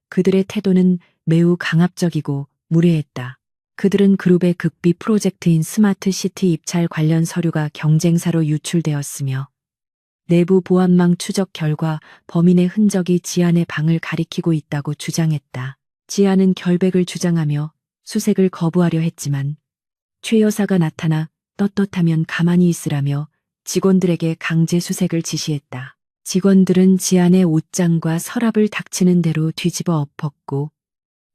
그들의 태도는 매우 강압적이고 무례했다. 그들은 그룹의 극비 프로젝트인 스마트시티 입찰 관련 서류가 경쟁사로 유출되었으며 내부 보안망 추적 결과 범인의 흔적이 지안의 방을 가리키고 있다고 주장했다. 지안은 결백을 주장하며 수색을 거부하려 했지만 최 여사가 나타나 떳떳하면 가만히 있으라며 직원들에게 강제 수색을 지시했다. 직원들은 지안의 옷장과 서랍을 닥치는 대로 뒤집어 엎었고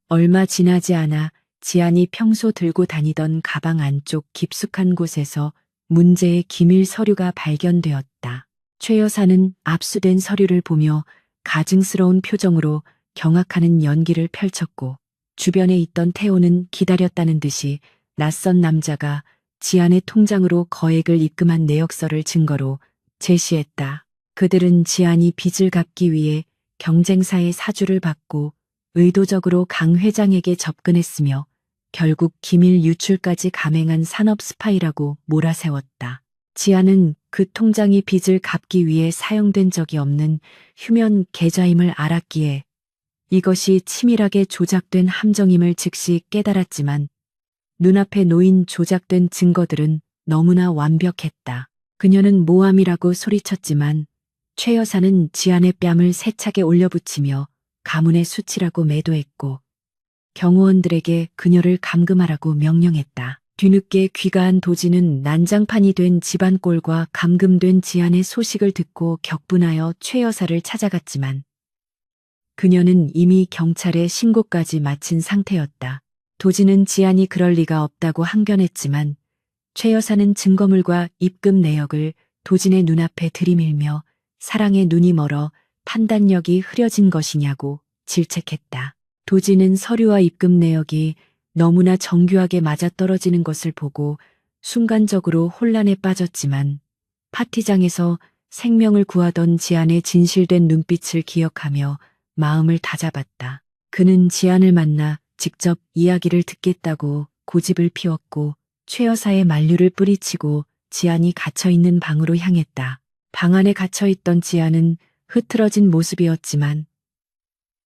얼마 지나지 않아 지안이 평소 들고 다니던 가방 안쪽 깊숙한 곳에서 문제의 기밀 서류가 발견되었다. 최 여사는 압수된 서류를 보며 가증스러운 표정으로 경악하는 연기를 펼쳤고 주변에 있던 태호는 기다렸다는 듯이 낯선 남자가 지안의 통장으로 거액을 입금한 내역서를 증거로 제시했다. 그들은 지안이 빚을 갚기 위해 경쟁사의 사주를 받고 의도적으로 강 회장에게 접근했으며 결국 기밀 유출까지 감행한 산업 스파이라고 몰아세웠다. 지안은 그 통장이 빚을 갚기 위해 사용된 적이 없는 휴면 계좌임을 알았기에 이것이 치밀하게 조작된 함정임을 즉시 깨달았지만 눈앞에 놓인 조작된 증거들은 너무나 완벽했다. 그녀는 모함이라고 소리쳤지만 최 여사는 지안의 뺨을 세차게 올려붙이며 가문의 수치라고 매도했고 경호원들에게 그녀를 감금하라고 명령했다. 뒤늦게 귀가한 도진은 난장판이 된 집안꼴과 감금된 지안의 소식을 듣고 격분하여 최 여사를 찾아갔지만 그녀는 이미 경찰에 신고까지 마친 상태였다. 도진은 지안이 그럴 리가 없다고 항변했지만 최 여사는 증거물과 입금 내역을 도진의 눈앞에 들이밀며 사랑에 눈이 멀어 판단력이 흐려진 것이냐고 질책했다. 도진은 서류와 입금 내역이 너무나 정교하게 맞아떨어지는 것을 보고 순간적으로 혼란에 빠졌지만 파티장에서 생명을 구하던 지안의 진실된 눈빛을 기억하며 마음을 다잡았다. 그는 지안을 만나 직접 이야기를 듣겠다고 고집을 피웠고 최 여사의 만류를 뿌리치고 지안이 갇혀있는 방으로 향했다. 방 안에 갇혀있던 지안은 흐트러진 모습이었지만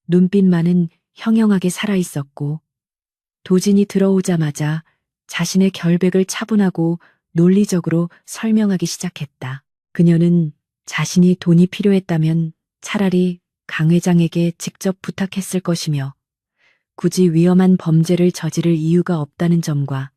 눈빛만은 형형하게 살아있었고 도진이 들어오자마자 자신의 결백을 차분하고 논리적으로 설명하기 시작했다. 그녀는 자신이 돈이 필요했다면 차라리 강 회장에게 직접 부탁했을 것이며 굳이 위험한 범죄를 저지를 이유가 없다는 점과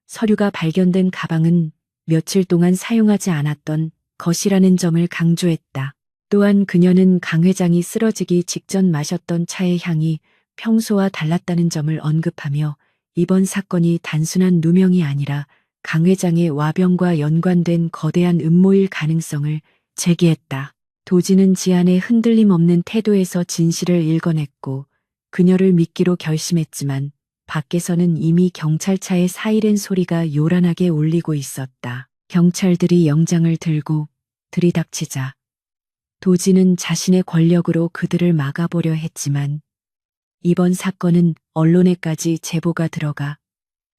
서류가 발견된 가방은 며칠 동안 사용하지 않았던 것이라는 점을 강조했다. 또한 그녀는 강 회장이 쓰러지기 직전 마셨던 차의 향이 평소와 달랐다는 점을 언급하며 이번 사건이 단순한 누명이 아니라 강 회장의 와병과 연관된 거대한 음모일 가능성을 제기했다. 도진은 지안의 흔들림 없는 태도에서 진실을 읽어냈고 그녀를 믿기로 결심했지만 밖에서는 이미 경찰차의 사이렌 소리가 요란하게 울리고 있었다. 경찰들이 영장을 들고 들이닥치자 도진은 자신의 권력으로 그들을 막아보려 했지만 이번 사건은 언론에까지 제보가 들어가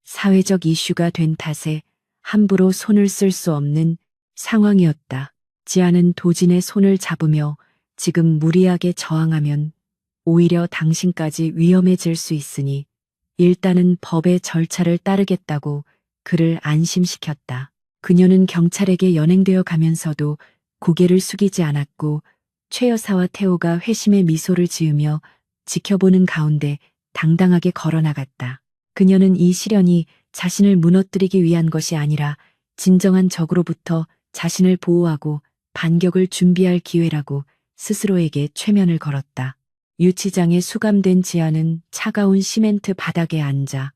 사회적 이슈가 된 탓에 함부로 손을 쓸 수 없는 상황이었다. 지안은 도진의 손을 잡으며 지금 무리하게 저항하면 오히려 당신까지 위험해질 수 있으니 일단은 법의 절차를 따르겠다고 그를 안심시켰다. 그녀는 경찰에게 연행되어 가면서도 고개를 숙이지 않았고 최 여사와 태호가 회심의 미소를 지으며 지켜보는 가운데 당당하게 걸어나갔다. 그녀는 이 시련이 자신을 무너뜨리기 위한 것이 아니라 진정한 적으로부터 자신을 보호하고 반격을 준비할 기회라고 스스로에게 최면을 걸었다. 유치장에 수감된 지안은 차가운 시멘트 바닥에 앉아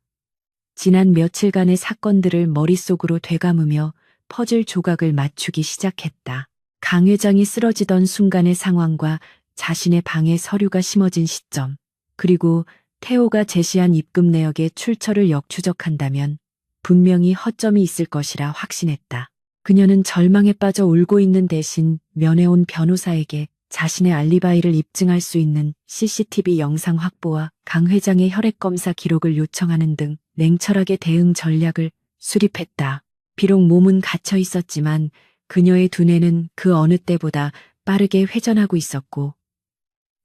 지난 며칠간의 사건들을 머릿속으로 되감으며 퍼즐 조각을 맞추기 시작했다. 강 회장이 쓰러지던 순간의 상황과 자신의 방에 서류가 심어진 시점, 그리고 태호가 제시한 입금 내역의 출처를 역추적한다면 분명히 허점이 있을 것이라 확신했다. 그녀는 절망에 빠져 울고 있는 대신 면회온 변호사에게 자신의 알리바이를 입증할 수 있는 CCTV 영상 확보와 강 회장의 혈액검사 기록을 요청하는 등 냉철하게 대응 전략을 수립했다. 비록 몸은 갇혀 있었지만 그녀의 두뇌는 그 어느 때보다 빠르게 회전하고 있었고,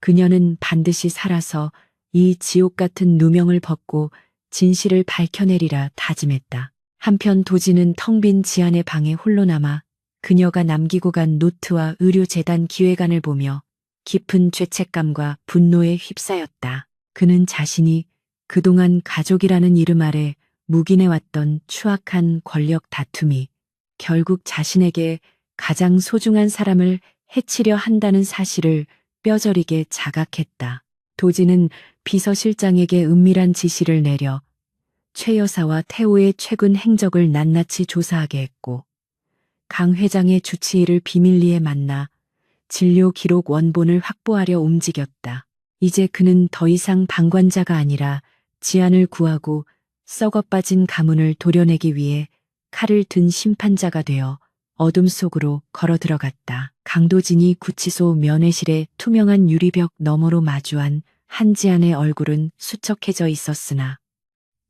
그녀는 반드시 살아서 이 지옥 같은 누명을 벗고 진실을 밝혀내리라 다짐했다. 한편 도지는 텅 빈 지안의 방에 홀로 남아 그녀가 남기고 간 노트와 의료재단 기획안을 보며 깊은 죄책감과 분노에 휩싸였다. 그는 자신이 그동안 가족이라는 이름 아래 묵인해왔던 추악한 권력 다툼이 결국 자신에게 가장 소중한 사람을 해치려 한다는 사실을 뼈저리게 자각했다. 도지는 비서실장에게 은밀한 지시를 내려 최 여사와 태호의 최근 행적을 낱낱이 조사하게 했고, 강 회장의 주치의를 비밀리에 만나 진료 기록 원본을 확보하려 움직였다. 이제 그는 더 이상 방관자가 아니라 지안을 구하고 썩어빠진 가문을 도려내기 위해 칼을 든 심판자가 되어 어둠 속으로 걸어 들어갔다. 강도진이 구치소 면회실의 투명한 유리벽 너머로 마주한 한지안의 얼굴은 수척해져 있었으나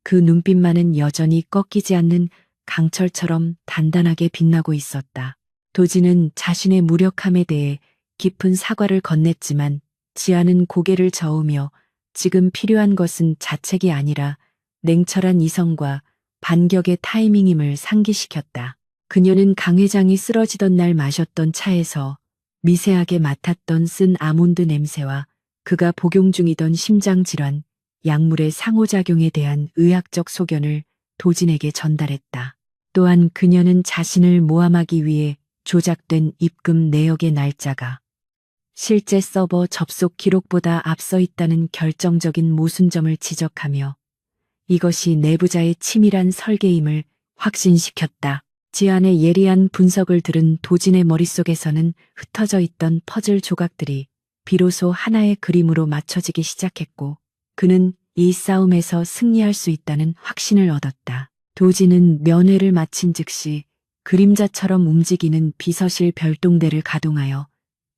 그 눈빛만은 여전히 꺾이지 않는 강철처럼 단단하게 빛나고 있었다. 도지는 자신의 무력함에 대해 깊은 사과를 건넸지만 지아는 고개를 저으며 지금 필요한 것은 자책이 아니라 냉철한 이성과 반격의 타이밍임을 상기시켰다. 그녀는 강 회장이 쓰러지던 날 마셨던 차에서 미세하게 맡았던 쓴 아몬드 냄새와 그가 복용 중이던 심장질환, 약물의 상호작용에 대한 의학적 소견을 도진에게 전달했다. 또한 그녀는 자신을 모함하기 위해 조작된 입금 내역의 날짜가 실제 서버 접속 기록보다 앞서 있다는 결정적인 모순점을 지적하며 이것이 내부자의 치밀한 설계임을 확신시켰다. 지안의 예리한 분석을 들은 도진의 머릿속에서는 흩어져 있던 퍼즐 조각들이 비로소 하나의 그림으로 맞춰지기 시작했고, 그는 이 싸움에서 승리할 수 있다는 확신을 얻었다. 도진은 면회를 마친 즉시 그림자처럼 움직이는 비서실 별동대를 가동하여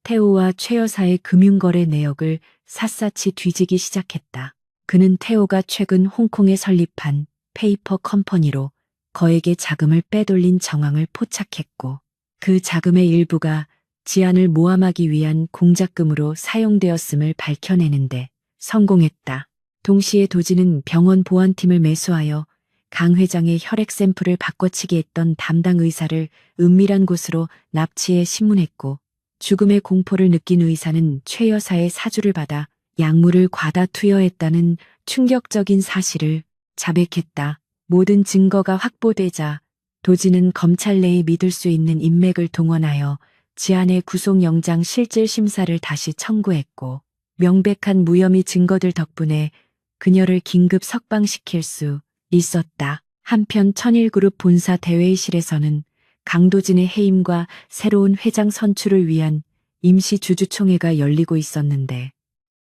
태호와 최 여사의 금융거래 내역을 샅샅이 뒤지기 시작했다. 그는 태호가 최근 홍콩에 설립한 페이퍼 컴퍼니로 거액의 자금을 빼돌린 정황을 포착했고, 그 자금의 일부가 지안을 모함하기 위한 공작금으로 사용되었음을 밝혀내는데 성공했다. 동시에 도지는 병원 보안팀을 매수하여 강 회장의 혈액 샘플을 바꿔치기 했던 담당 의사를 은밀한 곳으로 납치해 신문했고, 죽음의 공포를 느낀 의사는 최 여사의 사주를 받아 약물을 과다 투여했다는 충격적인 사실을 자백했다. 모든 증거가 확보되자 도지는 검찰 내에 믿을 수 있는 인맥을 동원하여 지안의 구속영장 실질 심사를 다시 청구했고, 명백한 무혐의 증거들 덕분에 그녀를 긴급 석방시킬 수 있었다. 한편 천일그룹 본사 대회의실에서는 강도진의 해임과 새로운 회장 선출을 위한 임시 주주총회가 열리고 있었는데,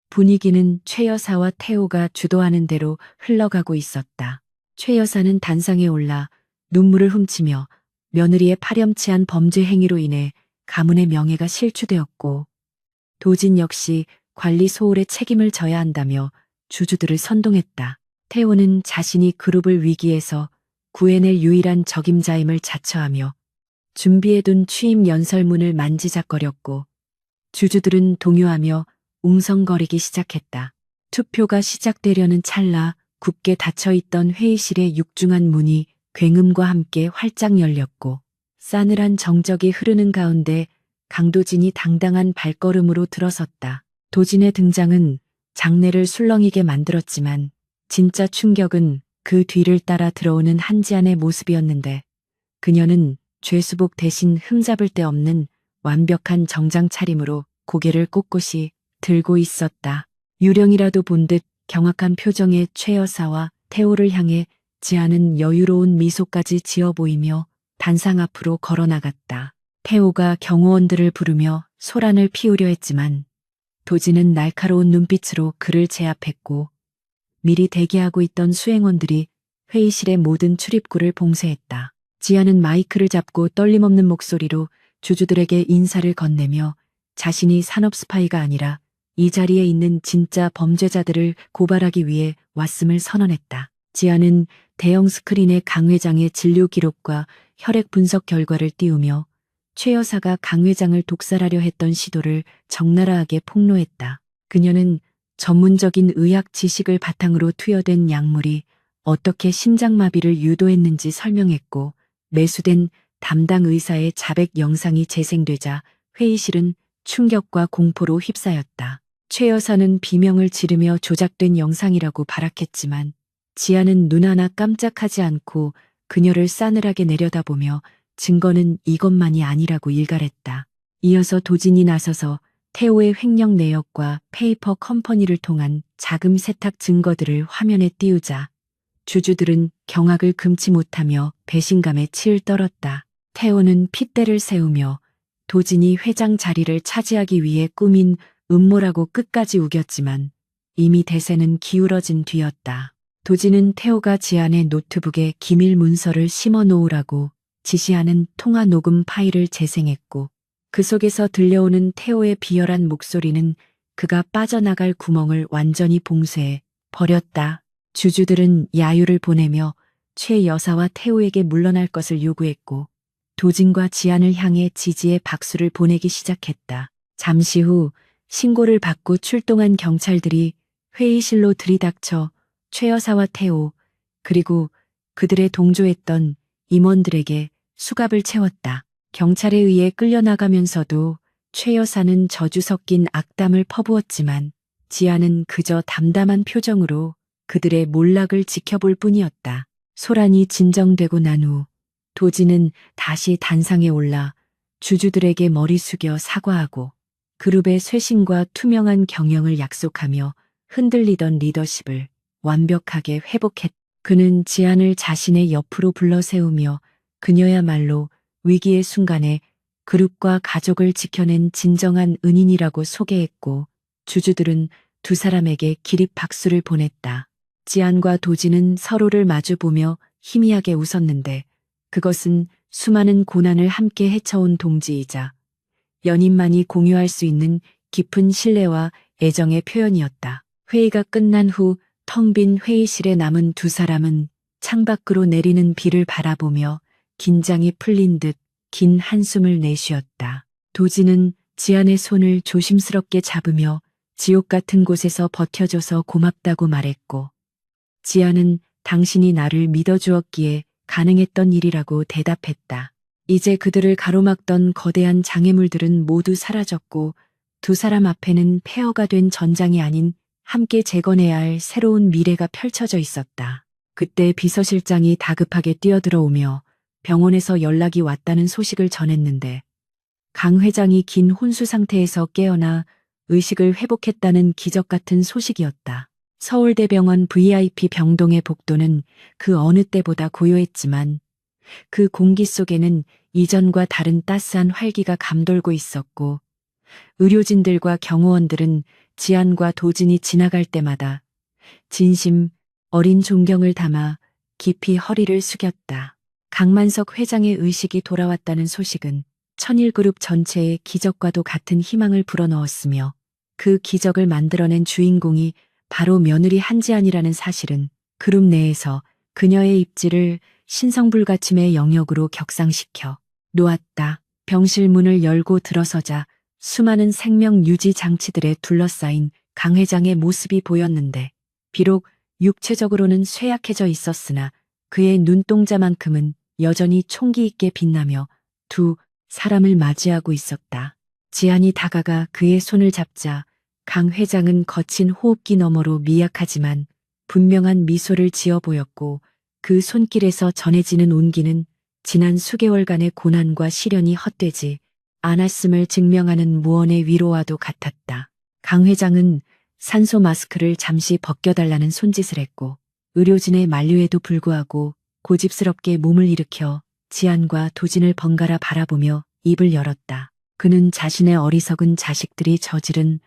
분위기는 최 여사와 태호가 주도하는 대로 흘러가고 있었다. 최 여사는 단상에 올라 눈물을 훔치며 며느리의 파렴치한 범죄 행위로 인해 가문의 명예가 실추되었고, 도진 역시 관리 소홀의 책임을 져야 한다며 주주들을 선동했다. 태호는 자신이 그룹을 위기에서 구해낼 유일한 적임자임을 자처하며 준비해둔 취임 연설문을 만지작거렸고, 주주들은 동요하며 웅성거리기 시작했다. 투표가 시작되려는 찰나 굳게 닫혀있던 회의실의 육중한 문이 굉음과 함께 활짝 열렸고, 싸늘한 정적이 흐르는 가운데 강도진이 당당한 발걸음으로 들어섰다. 도진의 등장은 장내를 술렁이게 만들었지만 진짜 충격은 그 뒤를 따라 들어오는 한지안의 모습이었는데, 그녀는 죄수복 대신 흠잡을 데 없는 완벽한 정장 차림으로 고개를 꼿꼿이 들고 있었다. 유령이라도 본 듯 경악한 표정의 최 여사와 태호를 향해 지안은 여유로운 미소까지 지어 보이며 단상 앞으로 걸어나갔다. 태호가 경호원들을 부르며 소란을 피우려 했지만 도진은 날카로운 눈빛으로 그를 제압했고 미리 대기하고 있던 수행원들이 회의실의 모든 출입구를 봉쇄했다. 지아는 마이크를 잡고 떨림없는 목소리로 주주들에게 인사를 건네며 자신이 산업 스파이가 아니라 이 자리에 있는 진짜 범죄자들을 고발하기 위해 왔음을 선언했다. 지아는 대형 스크린에 강 회장의 진료 기록과 혈액 분석 결과를 띄우며 최 여사가 강 회장을 독살하려 했던 시도를 적나라하게 폭로했다. 그녀는 전문적인 의학 지식을 바탕으로 투여된 약물이 어떻게 심장마비를 유도했는지 설명했고 매수된 담당 의사의 자백 영상이 재생되자 회의실은 충격과 공포로 휩싸였다. 최 여사는 비명을 지르며 조작된 영상이라고 발악했지만 지아는 눈 하나 깜짝하지 않고 그녀를 싸늘하게 내려다보며 증거는 이것만이 아니라고 일갈했다. 이어서 도진이 나서서 태호의 횡령 내역과 페이퍼 컴퍼니를 통한 자금 세탁 증거들을 화면에 띄우자 주주들은 경악을 금치 못하며 배신감에 치를 떨었다. 태호는 핏대를 세우며 도진이 회장 자리를 차지하기 위해 꾸민 음모라고 끝까지 우겼지만 이미 대세는 기울어진 뒤였다. 도진은 태호가 지안의 노트북에 기밀 문서를 심어 놓으라고 지시하는 통화 녹음 파일을 재생했고 그 속에서 들려오는 태호의 비열한 목소리는 그가 빠져나갈 구멍을 완전히 봉쇄해 버렸다. 주주들은 야유를 보내며 최 여사와 태호에게 물러날 것을 요구했고 도진과 지안을 향해 지지의 박수를 보내기 시작했다. 잠시 후 신고를 받고 출동한 경찰들이 회의실로 들이닥쳐 최 여사와 태호 그리고 그들의 동조했던 임원들에게 수갑을 채웠다. 경찰에 의해 끌려나가면서도 최 여사는 저주 섞인 악담을 퍼부었지만 지아는 그저 담담한 표정으로 그들의 몰락을 지켜볼 뿐이었다. 소란이 진정되고 난 후 도진은 다시 단상에 올라 주주들에게 머리 숙여 사과하고 그룹의 쇄신과 투명한 경영을 약속하며 흔들리던 리더십을 완벽하게 회복했다. 그는 지안을 자신의 옆으로 불러 세우며 그녀야말로 위기의 순간에 그룹과 가족을 지켜낸 진정한 은인이라고 소개했고 주주들은 두 사람에게 기립 박수를 보냈다. 지안과 도진은 서로를 마주보며 희미하게 웃었는데 그것은 수많은 고난을 함께 헤쳐온 동지이자 연인만이 공유할 수 있는 깊은 신뢰와 애정의 표현이었다. 회의가 끝난 후 텅 빈 회의실에 남은 두 사람은 창밖으로 내리는 비를 바라보며 긴장이 풀린 듯 긴 한숨을 내쉬었다. 도진은 지안의 손을 조심스럽게 잡으며 지옥 같은 곳에서 버텨줘서 고맙다고 말했고 지안은 당신이 나를 믿어주었기에 가능했던 일이라고 대답했다. 이제 그들을 가로막던 거대한 장애물들은 모두 사라졌고 두 사람 앞에는 폐허가 된 전장이 아닌 함께 재건해야 할 새로운 미래가 펼쳐져 있었다. 그때 비서실장이 다급하게 뛰어들어오며 병원에서 연락이 왔다는 소식을 전했는데 강 회장이 긴 혼수 상태에서 깨어나 의식을 회복했다는 기적 같은 소식이었다. 서울대병원 VIP 병동의 복도는 그 어느 때보다 고요했지만 그 공기 속에는 이전과 다른 따스한 활기가 감돌고 있었고 의료진들과 경호원들은 지안과 도진이 지나갈 때마다 진심 어린 존경을 담아 깊이 허리를 숙였다. 강만석 회장의 의식이 돌아왔다는 소식은 천일그룹 전체의 기적과도 같은 희망을 불어넣었으며 그 기적을 만들어낸 주인공이 바로 며느리 한지안이라는 사실은 그룹 내에서 그녀의 입지를 신성불가침의 영역으로 격상시켜 놓았다. 병실 문을 열고 들어서자 수많은 생명 유지 장치들에 둘러싸인 강 회장의 모습이 보였는데 비록 육체적으로는 쇠약해져 있었으나 그의 눈동자만큼은 여전히 총기 있게 빛나며 두 사람을 맞이하고 있었다. 지안이 다가가 그의 손을 잡자 강 회장은 거친 호흡기 너머로 미약하지만 분명한 미소를 지어 보였고 그 손길에서 전해지는 온기는 지난 수개월간의 고난과 시련이 헛되지 않았음을 증명하는 무언의 위로와도 같았다. 강 회장은 산소 마스크를 잠시 벗겨달라는 손짓을 했고 의료진의 만류에도 불구하고 고집스럽게 몸을 일으켜 지안과 도진을 번갈아 바라보며 입을 열었다. 그는 자신의 어리석은 자식들이 저지른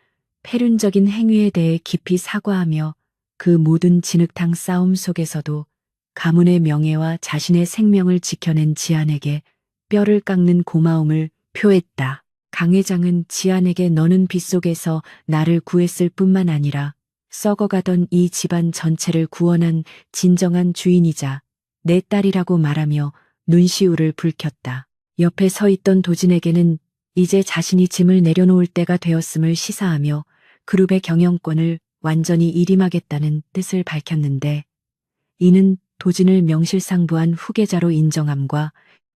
폐륜적인 행위에 대해 깊이 사과하며 그 모든 진흙탕 싸움 속에서도 가문의 명예와 자신의 생명을 지켜낸 지안에게 뼈를 깎는 고마움을 표했다. 강 회장은 지안에게 너는 빗속에서 나를 구했을 뿐만 아니라 썩어가던 이 집안 전체를 구원한 진정한 주인이자 내 딸이라고 말하며 눈시울을 붉혔다. 옆에 서 있던 도진에게는 이제 자신이 짐을 내려놓을 때가 되었음을 시사하며 그룹의 경영권을 완전히 일임하겠다는 뜻을 밝혔는데 이는 도진을 명실상부한 후계자로 인정함과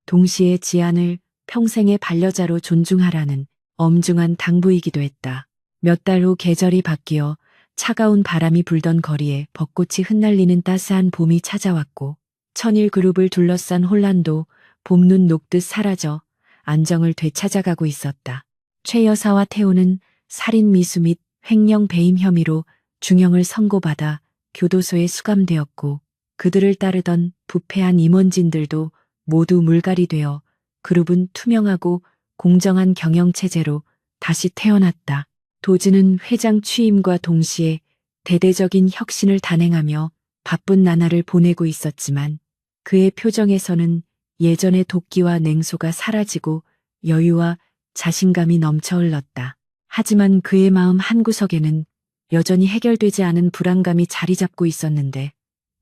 동시에 지안을 평생의 반려자로 존중하라는 엄중한 당부이기도 했다. 몇 달 후 계절이 바뀌어 차가운 바람이 불던 거리에 벚꽃이 흩날리는 따스한 봄이 찾아왔고 천일 그룹을 둘러싼 혼란도 봄눈 녹듯 사라져 안정을 되찾아가고 있었다. 최 여사와 태호는 살인 미수 및 횡령 배임 혐의로 중형을 선고받아 교도소에 수감되었고 그들을 따르던 부패한 임원진들도 모두 물갈이 되어 그룹은 투명하고 공정한 경영체제로 다시 태어났다. 도진은 회장 취임과 동시에 대대적인 혁신을 단행하며 바쁜 나날을 보내고 있었지만 그의 표정에서는 예전의 도끼와 냉소가 사라지고 여유와 자신감이 넘쳐 흘렀다. 하지만 그의 마음 한구석에는 여전히 해결되지 않은 불안감이 자리 잡고 있었는데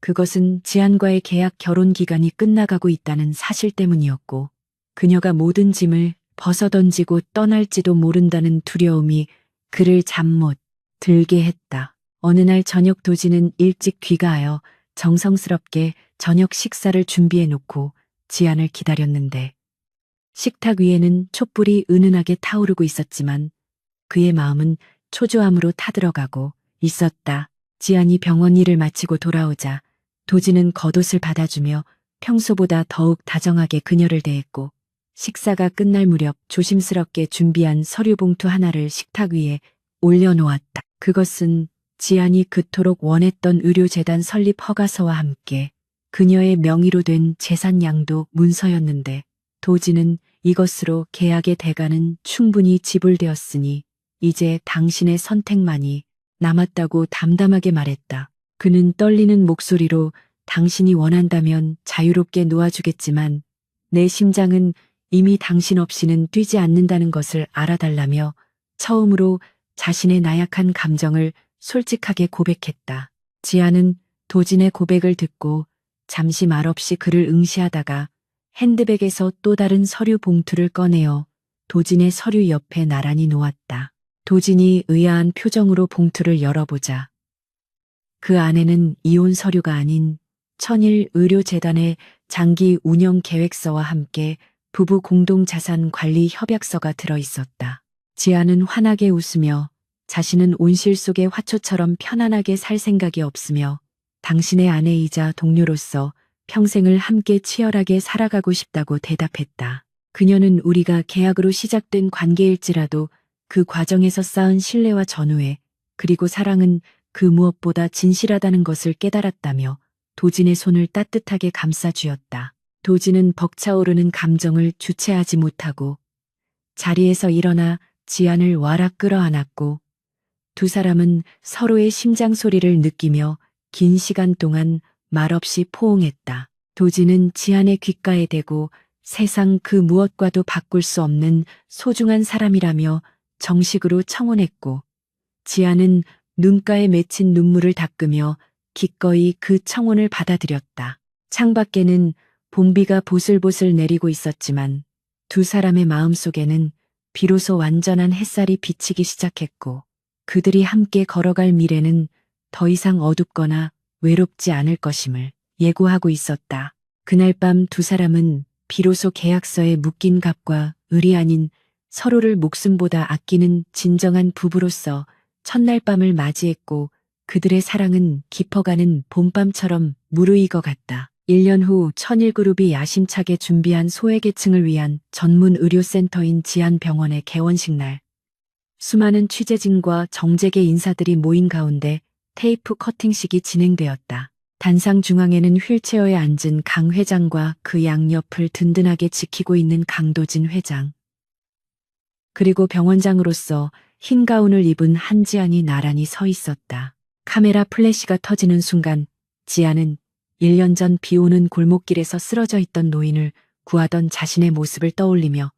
그것은 지안과의 계약 결혼 기간이 끝나가고 있다는 사실 때문이었고 그녀가 모든 짐을 벗어던지고 떠날지도 모른다는 두려움이 그를 잠 못 들게 했다. 어느 날 저녁 도진은 일찍 귀가하여 정성스럽게 저녁 식사를 준비해 놓고 지안을 기다렸는데 식탁 위에는 촛불이 은은하게 타오르고 있었지만 그의 마음은 초조함으로 타들어가고 있었다. 지안이 병원 일을 마치고 돌아오자 도진은 겉옷을 받아주며 평소보다 더욱 다정하게 그녀를 대했고 식사가 끝날 무렵 조심스럽게 준비한 서류 봉투 하나를 식탁 위에 올려놓았다. 그것은 지안이 그토록 원했던 의료재단 설립 허가서와 함께 그녀의 명의로 된 재산양도 문서였는데 도진은 이것으로 계약의 대가는 충분히 지불되었으니 이제 당신의 선택만이 남았다고 담담하게 말했다. 그는 떨리는 목소리로 당신이 원한다면 자유롭게 놓아주겠지만 내 심장은 이미 당신 없이는 뛰지 않는다는 것을 알아달라며 처음으로 자신의 나약한 감정을 솔직하게 고백했다. 지아는 도진의 고백을 듣고 잠시 말없이 그를 응시하다가 핸드백에서 또 다른 서류 봉투를 꺼내어 도진의 서류 옆에 나란히 놓았다. 도진이 의아한 표정으로 봉투를 열어보자 그 안에는 이혼 서류가 아닌 천일 의료재단의 장기 운영 계획서와 함께 부부 공동자산 관리 협약서가 들어있었다. 지아는 환하게 웃으며 자신은 온실 속의 화초처럼 편안하게 살 생각이 없으며 당신의 아내이자 동료로서 평생을 함께 치열하게 살아가고 싶다고 대답했다. 그녀는 우리가 계약으로 시작된 관계일지라도 그 과정에서 쌓은 신뢰와 전우애 그리고 사랑은 그 무엇보다 진실하다는 것을 깨달았다며 도진의 손을 따뜻하게 감싸주었다. 도진은 벅차오르는 감정을 주체하지 못하고 자리에서 일어나 지안을 와락 끌어안았고 두 사람은 서로의 심장 소리를 느끼며 긴 시간 동안 말없이 포옹했다. 도진은 지안의 귓가에 대고 세상 그 무엇과도 바꿀 수 없는 소중한 사람이라며 정식으로 청혼했고 지안은 눈가에 맺힌 눈물을 닦으며 기꺼이 그 청혼을 받아들였다. 창밖에는 봄비가 보슬보슬 내리고 있었지만 두 사람의 마음속에는 비로소 완전한 햇살이 비치기 시작했고 그들이 함께 걸어갈 미래는 더 이상 어둡거나 외롭지 않을 것임을 예고하고 있었다. 그날 밤 두 사람은 비로소 계약서에 묶인 값과 을이 아닌 서로를 목숨보다 아끼는 진정한 부부로서 첫날 밤을 맞이했고 그들의 사랑은 깊어가는 봄밤처럼 무르익어 갔다. 1년 후 천일그룹이 야심차게 준비한 소외계층을 위한 전문 의료센터인 지안병원의 개원식 날 수많은 취재진과 정재계 인사들이 모인 가운데 테이프 커팅식이 진행되었다. 단상 중앙에는 휠체어에 앉은 강 회장과 그 양옆을 든든하게 지키고 있는 강도진 회장. 그리고 병원장으로서 흰 가운을 입은 한지안이 나란히 서 있었다. 카메라 플래시가 터지는 순간 지안은 1년 전 비 오는 골목길에서 쓰러져 있던 노인을 구하던 자신의 모습을 떠올리며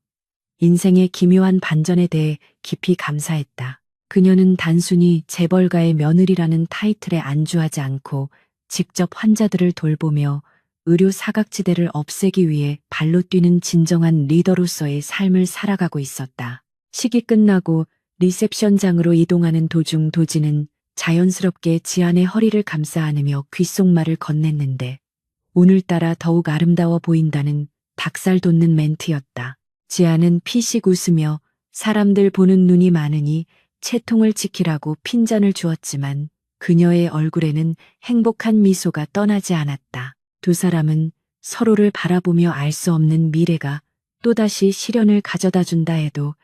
인생의 기묘한 반전에 대해 깊이 감사했다. 그녀는 단순히 재벌가의 며느리라는 타이틀에 안주하지 않고 직접 환자들을 돌보며 의료 사각지대를 없애기 위해 발로 뛰는 진정한 리더로서의 삶을 살아가고 있었다. 식이 끝나고 리셉션장으로 이동하는 도중 도지는 자연스럽게 지안의 허리를 감싸 안으며 귓속말을 건넸는데 오늘따라 더욱 아름다워 보인다는 닭살 돋는 멘트였다. 지안은 피식 웃으며 사람들 보는 눈이 많으니 채통을 지키라고 핀잔을 주었지만 그녀의 얼굴에는 행복한 미소가 떠나지 않았다. 두 사람은 서로를 바라보며 알 수 없는 미래가 또다시 시련을 가져다 준다 해도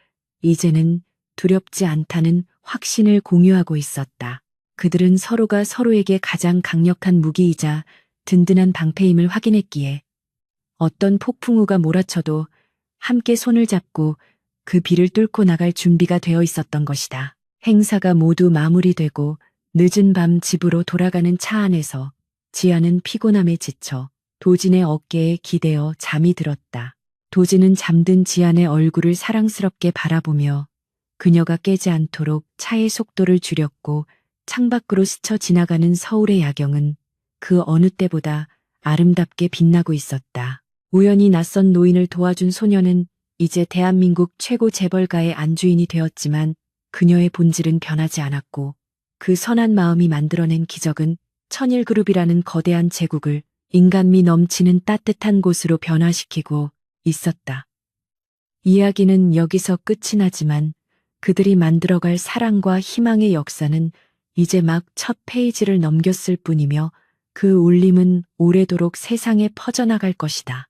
이제는 두렵지 않다는 확신을 공유하고 있었다. 그들은 서로가 서로에게 가장 강력한 무기이자 든든한 방패임을 확인했기에 어떤 폭풍우가 몰아쳐도 함께 손을 잡고 그 비를 뚫고 나갈 준비가 되어 있었던 것이다. 행사가 모두 마무리되고 늦은 밤 집으로 돌아가는 차 안에서 지아는 피곤함에 지쳐 도진의 어깨에 기대어 잠이 들었다. 도진은 잠든 지안의 얼굴을 사랑스럽게 바라보며 그녀가 깨지 않도록 차의 속도를 줄였고 창밖으로 스쳐 지나가는 서울의 야경은 그 어느 때보다 아름답게 빛나고 있었다. 우연히 낯선 노인을 도와준 소녀는 이제 대한민국 최고 재벌가의 안주인이 되었지만 그녀의 본질은 변하지 않았고 그 선한 마음이 만들어낸 기적은 천일그룹이라는 거대한 제국을 인간미 넘치는 따뜻한 곳으로 변화시키고 있었다. 이야기는 여기서 끝이 나지만 그들이 만들어갈 사랑과 희망의 역사는 이제 막 첫 페이지를 넘겼을 뿐이며 그 울림은 오래도록 세상에 퍼져나갈 것이다.